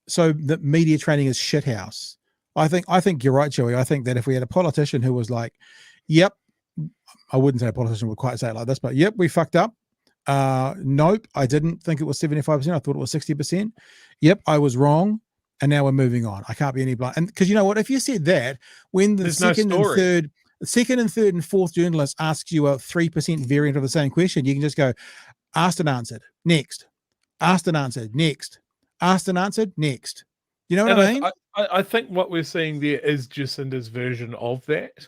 the media training is shithouse. I think you're right, Joey. I think that if we had a politician who was like, yep, I wouldn't say a politician would quite say it like this, but yep, we fucked up. Nope, I didn't think it was 75%. I thought it was 60%. Yep, I was wrong. And now we're moving on. I can't be any blind. And because you know what, if you said that, when the second and third and fourth journalist asks you a 3% variant of the same question, you can just go, asked and answered, next. Asked and answered, next. Asked and answered, next. You know what I mean? I think what we're seeing there is Jacinda's version of that.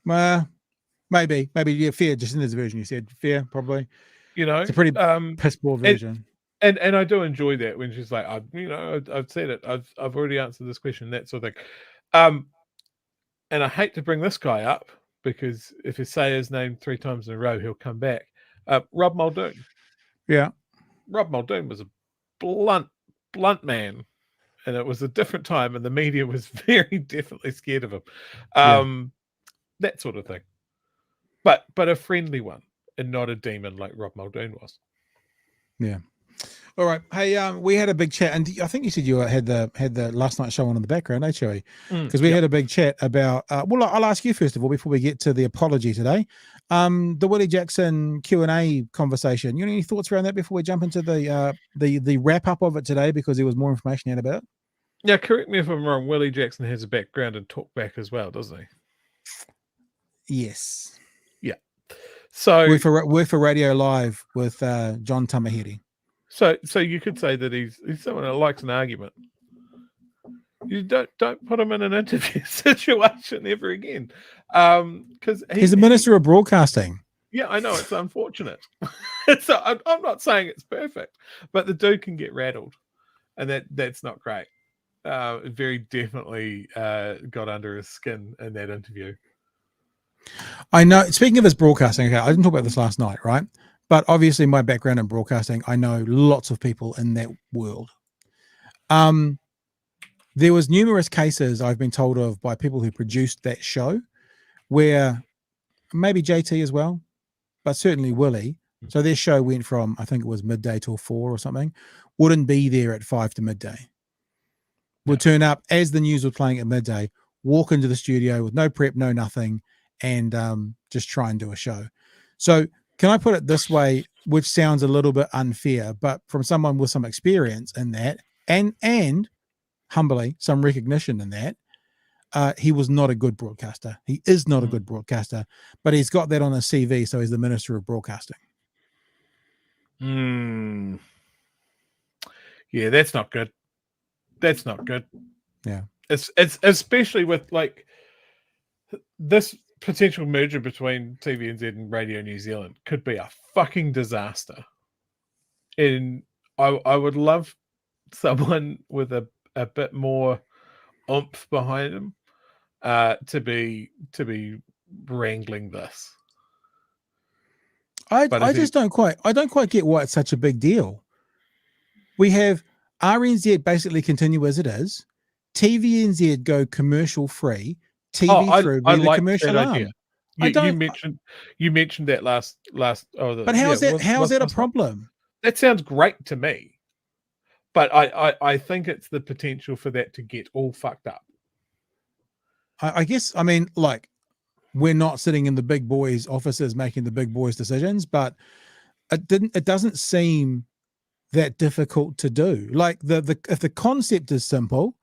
Maybe, yeah, fair. Jacinda's version, you said. Fair, probably. You know, it's a pretty piss poor version. And I do enjoy that when she's like, I've said it. I've already answered this question, that sort of thing. And I hate to bring this guy up because if you say his name 3 times in a row, he'll come back. Rob Muldoon. Yeah. Rob Muldoon was a blunt man. And it was a different time, and the media was very definitely scared of him. That sort of thing. But a friendly one, and not a demon like Rob Muldoon was. Yeah. All right. Hey, we had a big chat, and I think you said you had the last night show on in the background, eh, Chewy? Because we had a big chat about. Well, I'll ask you first of all before we get to the apology today. The Willie Jackson Q&A conversation. You know, any thoughts around that before we jump into the wrap up of it today? Because there was more information out about it. Yeah, correct me if I'm wrong. Willie Jackson has a background in talkback as well, doesn't he? Yes. Yeah. So work for Radio Live with John Tamahiri. So you could say that he's someone that likes an argument. You don't put him in an interview situation ever again, because he's a minister of broadcasting. Yeah, I know, it's unfortunate. So I'm not saying it's perfect, but the dude can get rattled, and that's not great. Very definitely got under his skin in that interview. I know. Speaking of his broadcasting, okay, I didn't talk about this last night, right? But obviously, my background in broadcasting, I know lots of people in that world. There was numerous cases I've been told of by people who produced that show, where maybe JT as well, but certainly Willie. So their show went from, I think it was midday till 4 or something, wouldn't be there at 5 to midday. Would turn up as the news was playing at midday, walk into the studio with no prep, no nothing, and just try and do a show. So can I put it this way, which sounds a little bit unfair, but from someone with some experience in that, and humbly some recognition in that, he was not a good broadcaster. He is not a good broadcaster, but he's got that on his CV, so he's the Minister of Broadcasting. Yeah, that's not good. That's not good. Yeah. It's especially with like this potential merger between TVNZ and Radio New Zealand could be a fucking disaster. And I would love someone with a bit more oomph behind him to be wrangling this. I don't quite get why it's such a big deal. We have RNZ basically continue as it is. TVNZ go commercial free. TV I be the like commercial that arm. idea. You mentioned that last. But how is that a problem? That sounds great to me, but I think it's the potential for that to get all fucked up. I guess, I mean, like, we're not sitting in the big boys' offices making the big boys' decisions, but it doesn't seem that difficult to do. Like if the concept is simple,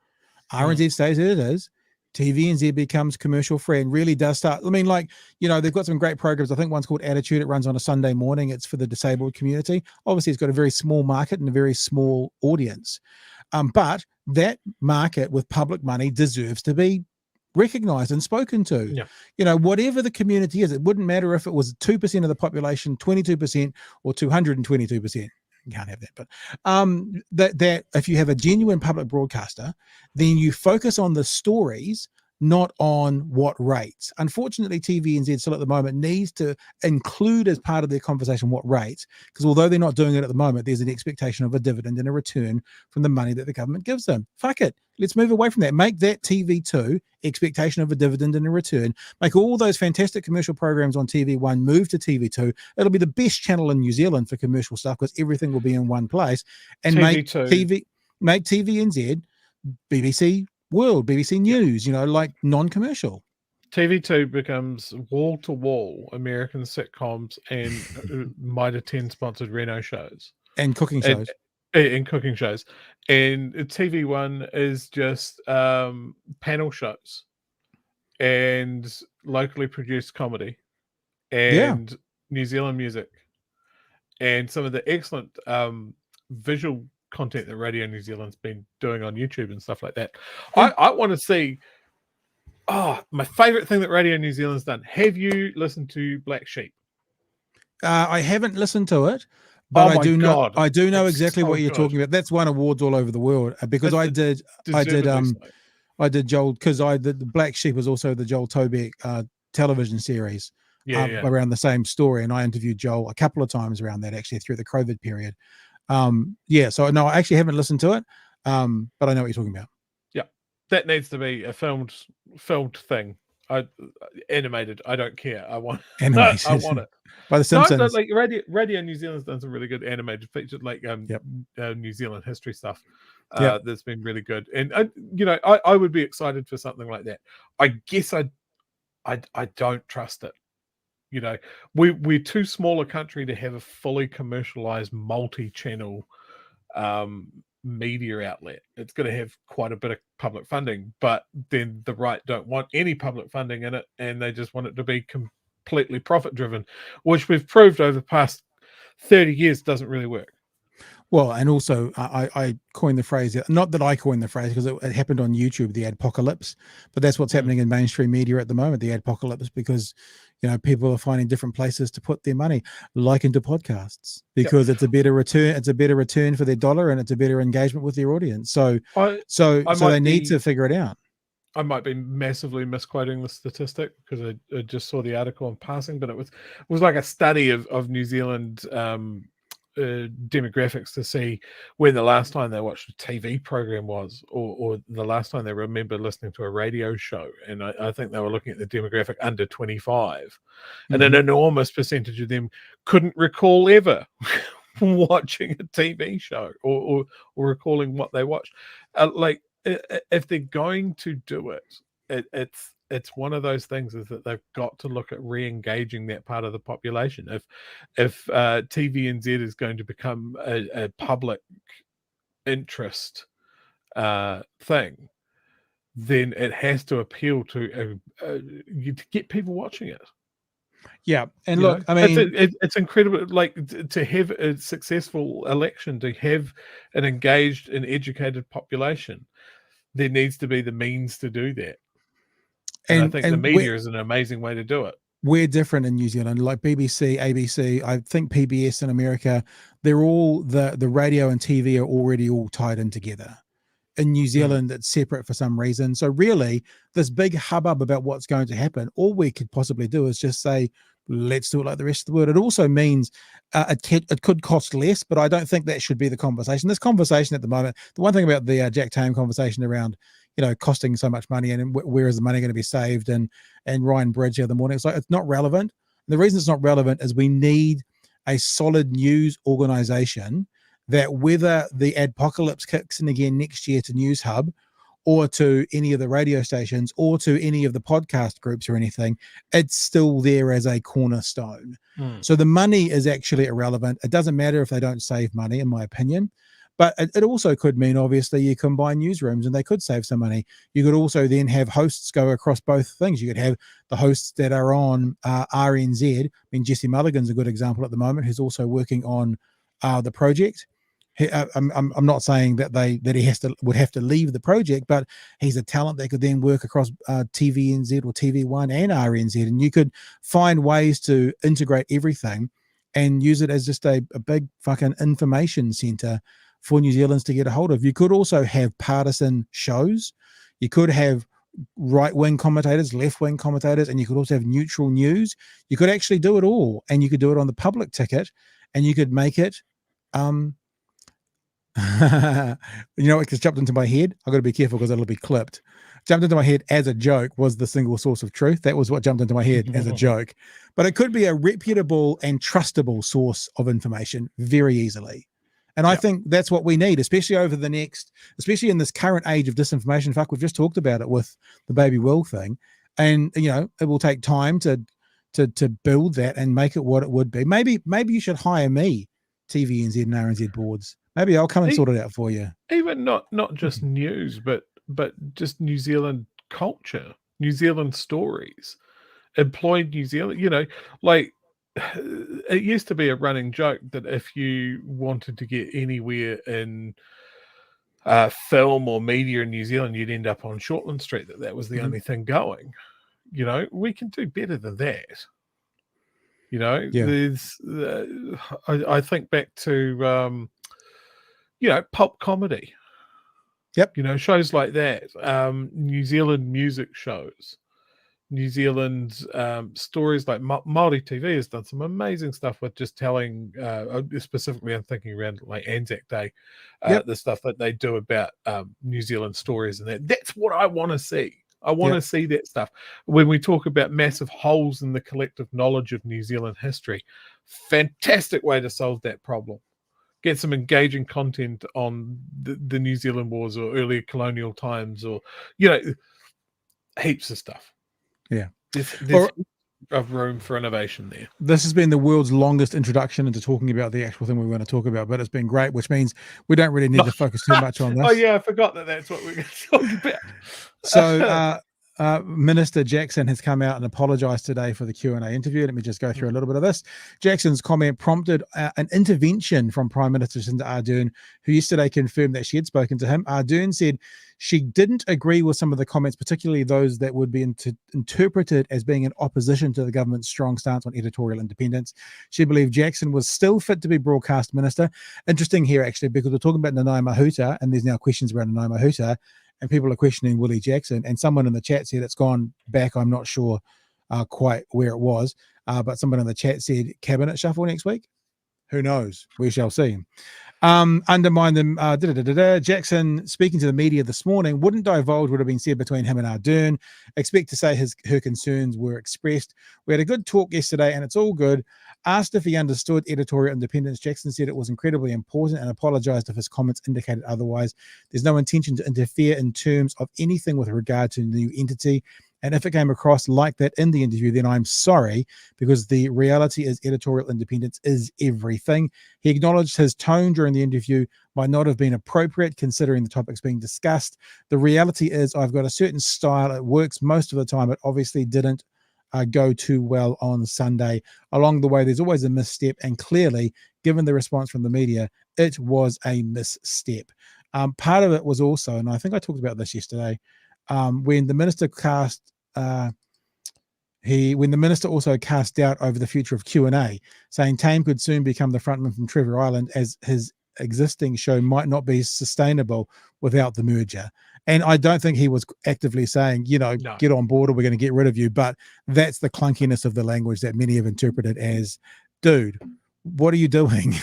RNZ stays as it is, TVNZ becomes commercial free and really does start. I mean, like, you know, they've got some great programs. I think one's called Attitude. It runs on a Sunday morning. It's for the disabled community. Obviously, it's got a very small market and a very small audience. But that market with public money deserves to be recognized and spoken to. Yeah. You know, whatever the community is, it wouldn't matter if it was 2% of the population, 22%, or 222%. You can't have that, but that if you have a genuine public broadcaster, then you focus on the stories, not on what rates. Unfortunately, TVNZ still at the moment needs to include as part of their conversation what rates, because although they're not doing it at the moment, there's an expectation of a dividend and a return from the money that the government gives them. Fuck it. Let's move away from that. Make that TV2 expectation of a dividend and a return. Make all those fantastic commercial programs on TV1 move to TV2. It'll be the best channel in New Zealand for commercial stuff because everything will be in one place. And TV2. make TVNZ BBC World, BBC News, you know, like non-commercial. TV2 becomes wall-to-wall American sitcoms and Mitre 10 sponsored Reno shows. And cooking shows. And cooking shows. And TV1 is just panel shows and locally produced comedy and New Zealand music and some of the excellent visual content that Radio New Zealand's been doing on YouTube and stuff like that. I want to see my favorite thing that Radio New Zealand's done. Have you listened to Black Sheep? I haven't listened to it, but I do know exactly what you're talking about. That's won awards all over the world because I did Joel, because the Black Sheep was also the Joel Tobeck television series around the same story, and I interviewed Joel a couple of times around that actually through the COVID period. So no, I actually haven't listened to it, but I know what you're talking about. Yeah, that needs to be a filmed thing. Animated. I don't care. I want animated. I want it. By the Simpsons. No, like Radio New Zealand's done some really good animated features, like New Zealand history stuff. That's been really good, and I would be excited for something like that. I guess I don't trust it. You know, we're too small a country to have a fully commercialized multi-channel media outlet. It's going to have quite a bit of public funding, but then the right don't want any public funding in it, and they just want it to be completely profit driven, which we've proved over the past 30 years doesn't really work. Well, and also I coined the phrase, not that I coined the phrase because it happened on YouTube, the adpocalypse, but that's what's happening in mainstream media at the moment, the adpocalypse, because, you know, people are finding different places to put their money, like into podcasts, because it's a better return. It's a better return for their dollar, and it's a better engagement with their audience. So they need to figure it out. I might be massively misquoting the statistic because I just saw the article in passing, but it was like a study of New Zealand demographics to see when the last time they watched a TV program was, or the last time they remember listening to a radio show. And I think they were looking at the demographic under 25, and an enormous percentage of them couldn't recall ever watching a TV show or recalling what they watched. Like, if they're going to do it, it's one of those things is that they've got to look at re-engaging that part of the population. If TVNZ is going to become a public interest thing, then it has to appeal to get people watching it. Yeah, and look, I mean, it's incredible. Like, to have a successful election, to have an engaged and educated population, there needs to be the means to do that. And I think the media is an amazing way to do it. We're different in New Zealand, like BBC, ABC, I think PBS in America, they're all, the radio and TV are already all tied in together. In New Zealand, it's separate for some reason. So really, this big hubbub about what's going to happen, all we could possibly do is just say, let's do it like the rest of the world. It also means it could cost less, but I don't think that should be the conversation. This conversation at the moment, the one thing about the Jack Tame conversation around, you know, costing so much money and where is the money going to be saved, and Ryan Bridge the other morning, it's like, it's not relevant. And the reason it's not relevant is we need a solid news organization that, whether the adpocalypse kicks in again next year to News Hub or to any of the radio stations or to any of the podcast groups or anything, it's still there as a cornerstone. So the money is actually irrelevant. It doesn't matter if they don't save money, in my opinion. But it also could mean, obviously, you combine newsrooms and they could save some money. You could also then have hosts go across both things. You could have the hosts that are on RNZ. I mean, Jesse Mulligan's a good example at the moment, who's also working on the project. I'm not saying that he would have to leave the project, but he's a talent that could then work across TVNZ or TV1 and RNZ, and you could find ways to integrate everything and use it as just a big fucking information center for New Zealanders to get a hold of. You could also have partisan shows. You could have right-wing commentators, left-wing commentators, and you could also have neutral news. You could actually do it all, and you could do it on the public ticket, and you could make it you know what just jumped into my head? I've got to be careful because it'll be clipped. Jumped into my head as a joke was the single source of truth. That was what jumped into my head as a joke. But it could be a reputable and trustable source of information very easily. And I think that's what we need, especially especially in this current age of disinformation. Fuck, we've just talked about it with the Baby Will thing. And, you know, it will take time to build that and make it what it would be. Maybe you should hire me, TVNZ and RNZ boards. Maybe I'll come and sort it out for you. Even not just news, but just New Zealand culture, New Zealand stories, employed New Zealand. You know, like it used to be a running joke that if you wanted to get anywhere in film or media in New Zealand, you'd end up on Shortland Street. That was the only thing going. You know, we can do better than that. You know, there's I think back to you know, pulp comedy. Yep. You know, shows like that. New Zealand music shows. New Zealand stories like Maori TV has done some amazing stuff with just telling, specifically I'm thinking around like Anzac Day, the stuff that they do about New Zealand stories and that. That's what I want to see. I want to see that stuff. When we talk about massive holes in the collective knowledge of New Zealand history, fantastic way to solve that problem. Get some engaging content on the New Zealand wars or earlier colonial times, or, you know, heaps of stuff. Yeah. There's of room for innovation there. This has been the world's longest introduction into talking about the actual thing we want to talk about, but it's been great, which means we don't really need to focus too much on this. Oh yeah, I forgot that's what we're going to talk about. So Minister Jackson has come out and apologized today for the Q&A interview. Let me just go through a little bit of this. Jackson's comment prompted an intervention from Prime Minister Jacinda Ardern, who yesterday confirmed that she had spoken to him. Ardern said she didn't agree with some of the comments, particularly those that would be interpreted as being in opposition to the government's strong stance on editorial independence. She believed Jackson was still fit to be broadcast minister. Interesting here, actually, because we're talking about Nanaia Mahuta, and there's now questions around Nanaia Mahuta, and people are questioning Willie Jackson. And someone in the chat said it's gone back. I'm not sure quite where it was, but someone in the chat said cabinet shuffle next week. Who knows? We shall see. Undermine them. Jackson, speaking to the media this morning, wouldn't divulge what had been said between him and Ardern. Expect to say her concerns were expressed. We had a good talk yesterday, and it's all good. Asked if he understood editorial independence, Jackson said it was incredibly important and apologized if his comments indicated otherwise. There's no intention to interfere in terms of anything with regard to the new entity. And if it came across like that in the interview, then I'm sorry, because the reality is editorial independence is everything. He acknowledged his tone during the interview might not have been appropriate considering the topics being discussed. The reality is I've got a certain style. It works most of the time. It obviously didn't go too well on Sunday. Along the way, there's always a misstep. And clearly, given the response from the media, it was a misstep. Part of it was also, and I think I talked about this yesterday, when the minister also cast doubt over the future of Q&A, saying Tame could soon become the frontman from Trevor Island as his existing show might not be sustainable without the merger. And I don't think he was actively saying, you know, get on board or we're going to get rid of you. But that's the clunkiness of the language that many have interpreted as, dude, what are you doing?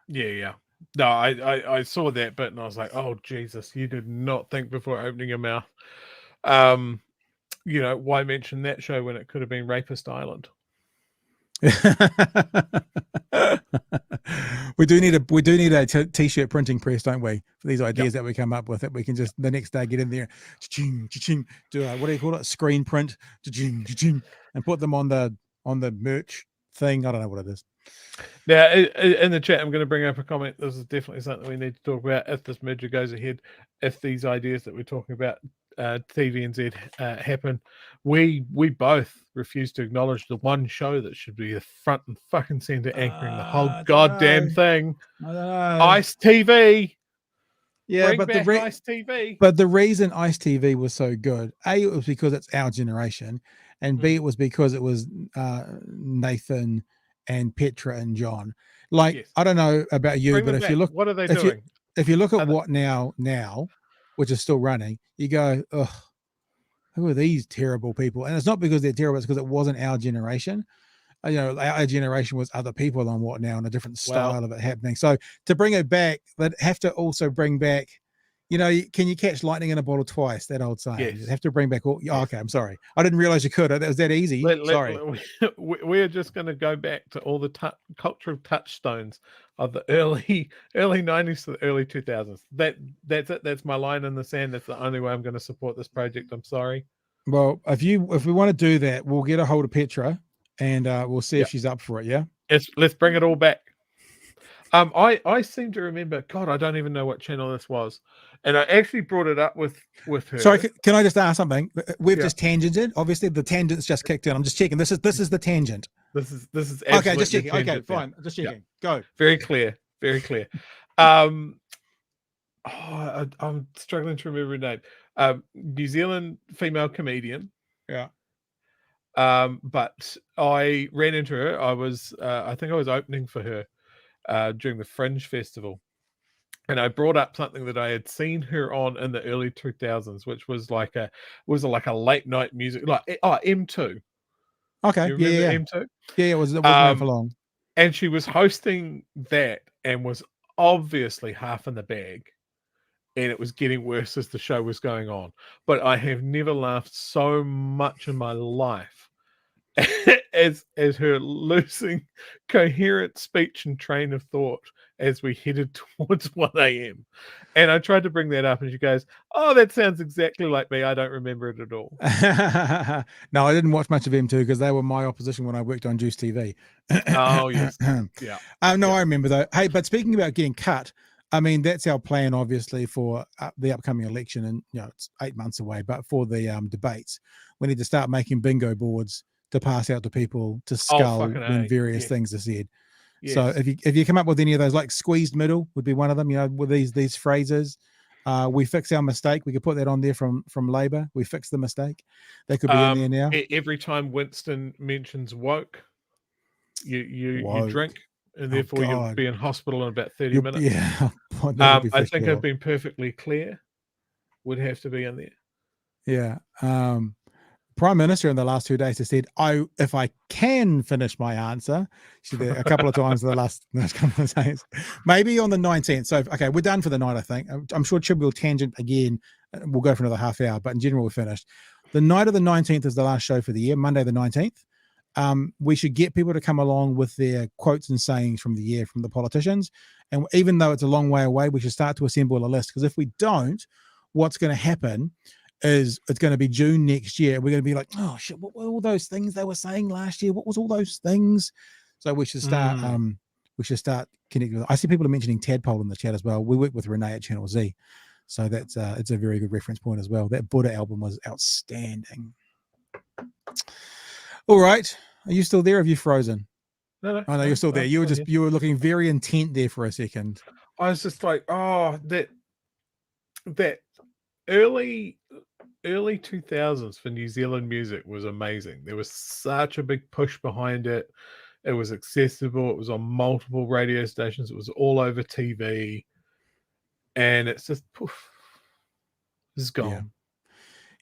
Yeah. No, I saw that bit and I was like, oh, Jesus, you did not think before opening your mouth. You know, why mention that show when it could have been Rapist Island? We do need a t-shirt printing press, don't we, for these ideas that we come up with, that we can just the next day get in there, do what do you call it, screen print, and put them on the merch thing. I don't know what it is. Now, in the chat, I'm going to bring up a comment. This is definitely something we need to talk about if this merger goes ahead. If these ideas that we're talking about, TVNZ, happen, we both refuse to acknowledge the one show that should be the front and fucking center, anchoring the whole goddamn thing. I don't know. Ice TV. Yeah, Bring but back Ice TV. But the reason Ice TV was so good, A, it was because it's our generation, and B, it was because it was Nathan and Petra and John. Like, I don't know about you, Bring but them if back. you look, What are they doing? If you look at what now, which is still running, you go, ugh, who are these terrible people? And it's not because they're terrible; it's because it wasn't our generation. You know, our generation was other people on what now, and a different style of it happening. So to bring it back, they'd have to also bring back, you know, can you catch lightning in a bottle twice? That old saying. Yes. You have to bring back all. Oh, okay, I'm sorry. I didn't realize you could. That was that easy. Sorry. We're just going to go back to all the cultural touchstones of the early 90s to the early 2000s. That's it. That's my line in the sand. That's the only way I'm going to support this project. I'm sorry. Well, if we want to do that, we'll get a hold of Petra and we'll see if she's up for it. Yeah. Let's bring it all back. I seem to remember. God, I don't even know what channel this was, and I actually brought it up with her. Sorry, can I just ask something? We've just tangented. Obviously, the tangent's just kicked in. I'm just checking. This is the tangent. This is okay. Just checking. Okay, fine. Just checking. Go. Very clear. Very clear. I'm struggling to remember her name. New Zealand female comedian. Yeah. But I ran into her. I think I was opening for her during the Fringe Festival, and I brought up something that I had seen her on in the early 2000s, which was like a late night music, like M2. Okay, you remember M2? Yeah, it wasn't there for long. And she was hosting that, and was obviously half in the bag, and it was getting worse as the show was going on. But I have never laughed so much in my life as her losing coherent speech and train of thought as we headed towards 1 a.m. And I tried to bring that up, and she goes, "Oh, that sounds exactly like me. I don't remember it at all." No, I didn't watch much of M2 because they were my opposition when I worked on Juice TV. Oh, yes. Yeah. No, I remember though. Hey, but speaking about getting cut, I mean, that's our plan, obviously, for the upcoming election, and it's 8 months away. But for the debates, we need to start making bingo boards to pass out to people to skull when various things are said. Yes. So if you come up with any of those, like squeezed middle would be one of them. You know, with these phrases, we fix our mistake. We could put that on there from Labor. We fix the mistake. That could be in there now. Every time Winston mentions woke, you drink. And therefore you'll be in hospital in about 30 minutes. Yeah. I think I've been perfectly clear. Would have to be in there. Yeah. Prime Minister in the last 2 days has said, if I can finish my answer, she did a couple of times in the last couple of days, maybe on the 19th. So, okay, we're done for the night, I think. I'm sure Chib will tangent again. We'll go for another half hour, but in general, we're finished. The night of the 19th is the last show for the year, Monday the 19th. We should get people to come along with their quotes and sayings from the year from the politicians. And even though it's a long way away, we should start to assemble a list, because if we don't, what's going to happen is it's going to be June next year. We're going to be like, oh shit, what were all those things they were saying last year? What was all those things? So we should start connecting with. I see people are mentioning Tadpole in the chat as well. We work with Renee at Channel Z. So that's it's a very good reference point as well. That Buddha album was outstanding. All right. Are you still there? Or have you frozen? No. Oh, no, you're still there. You were looking very intent there for a second. I was just like, oh, that early 2000s for New Zealand music was amazing. There was such a big push behind it. It was accessible. It was on multiple radio stations. It was all over TV. And it's just poof. It's gone.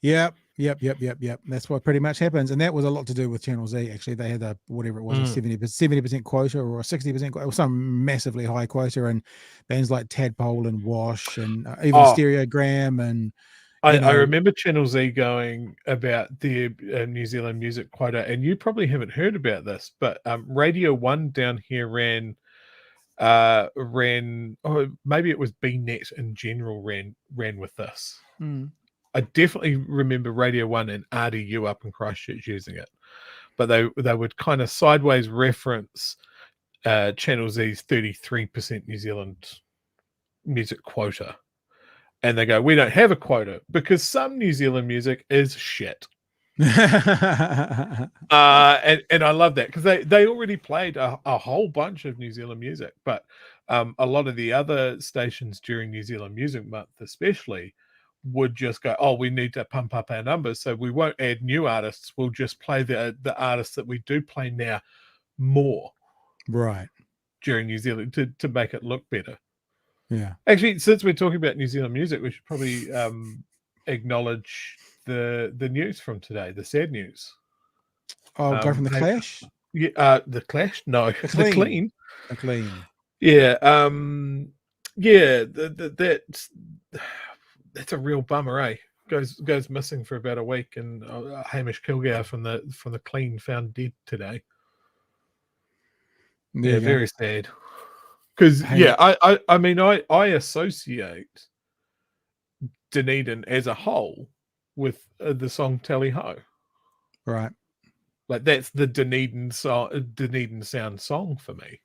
Yep. That's what pretty much happens. And that was a lot to do with Channel Z. Actually, they had whatever it was, 70% quota or 60% quota, some massively high quota, and bands like Tadpole and Wash and even Stereogram. And I remember Channel Z going about their New Zealand music quota, and you probably haven't heard about this, but Radio 1 down here ran, maybe it was BNet in general ran with this. I definitely remember Radio 1 and RDU up in Christchurch using it, but they would kind of sideways reference Channel Z's 33% New Zealand music quota. And they go, we don't have a quota because some New Zealand music is shit. And I love that because they already played a whole bunch of New Zealand music, but a lot of the other stations during New Zealand Music Month especially would just go, oh, we need to pump up our numbers, so we won't add new artists, we'll just play the artists that we do play now more right during New Zealand to make it look better. Yeah. Actually, since we're talking about New Zealand music, we should probably acknowledge the news from today, the sad news. Oh, go from the Clash? Yeah, the Clash? No, the Clean. The Clean. Yeah, yeah. That's a real bummer, eh? Goes missing for about a week, and Hamish Kilgour from the Clean found dead today. There yeah, very sad. Because I mean I associate Dunedin as a whole with the song Tally Ho. Right. Like that's the Dunedin sound song for me.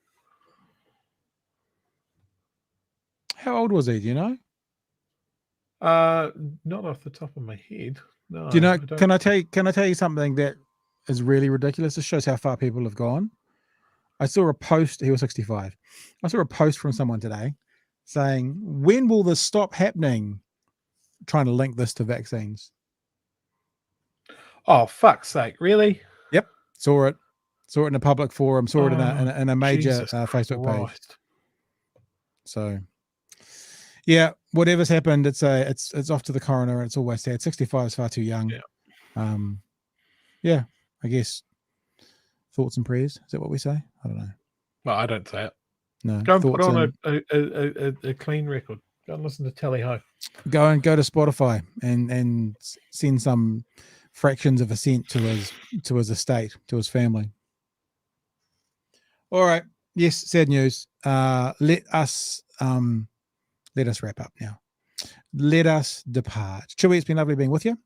How old was he? Do you know? Not off the top of my head. No. Do you know? Can I tell you something that is really ridiculous? This shows how far people have gone. I saw a post. He was 65. I saw a post from someone today saying, "When will this stop happening?" Trying to link this to vaccines. Oh, fuck's sake! Really? Yep. Saw it in a public forum. Saw it in a major Facebook page. So, yeah, whatever's happened, it's off to the coroner. It's always sad. 65 is far too young. Yeah. Yeah. I guess. Thoughts and prayers. Is that what we say? I don't know. Well, I don't say it. No. Go and put on a clean record. Go and listen to Tally Ho. Go to Spotify and send some fractions of a cent to his estate, to his family. All right. Yes, sad news. Let us wrap up now. Let us depart. Chewy, it's been lovely being with you.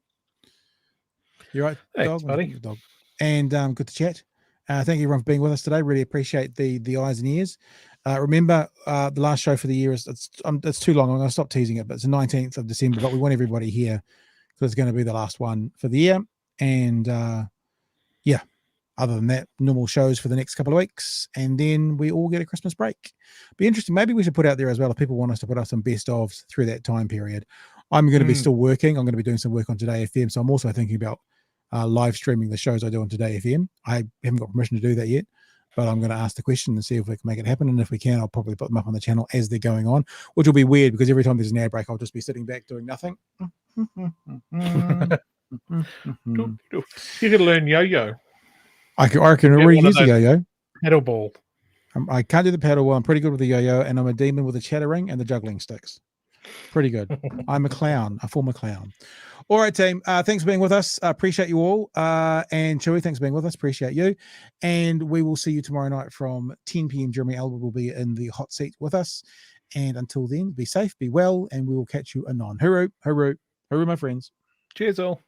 You right, Thanks, dog? buddy. Dog. And good to chat. Thank you everyone for being with us today. Really appreciate the eyes and ears. Remember, the last show for the year is it's too long. I'm going to stop teasing it, but it's the 19th of December. But we want everybody here because it's going to be the last one for the year. And yeah, other than that, normal shows for the next couple of weeks, and then we all get a Christmas break. Be interesting. Maybe we should put out there as well if people want us to put out some best ofs through that time period. I'm going to be still working. I'm going to be doing some work on Today FM, so I'm also thinking about live streaming the shows I do on Today FM. I haven't got permission to do that yet, but I'm going to ask the question and see if we can make it happen. And if we can, I'll probably put them up on the channel as they're going on, which will be weird because every time there's an ad break, I'll just be sitting back doing nothing. You could learn yo-yo. I can already use the yo-yo. Paddle ball. I can't do the paddle well. I'm pretty good with the yo-yo, and I'm a demon with the chattering and the juggling sticks. Pretty good. I'm a clown, a former clown. All right, team. Thanks for being with us. Appreciate you all. And Chewy, thanks for being with us. Appreciate you. And we will see you tomorrow night from 10 p.m. Jeremy Elwood will be in the hot seat with us. And until then, be safe, be well, and we will catch you anon. Hooroo, hooroo, hooroo, my friends. Cheers all.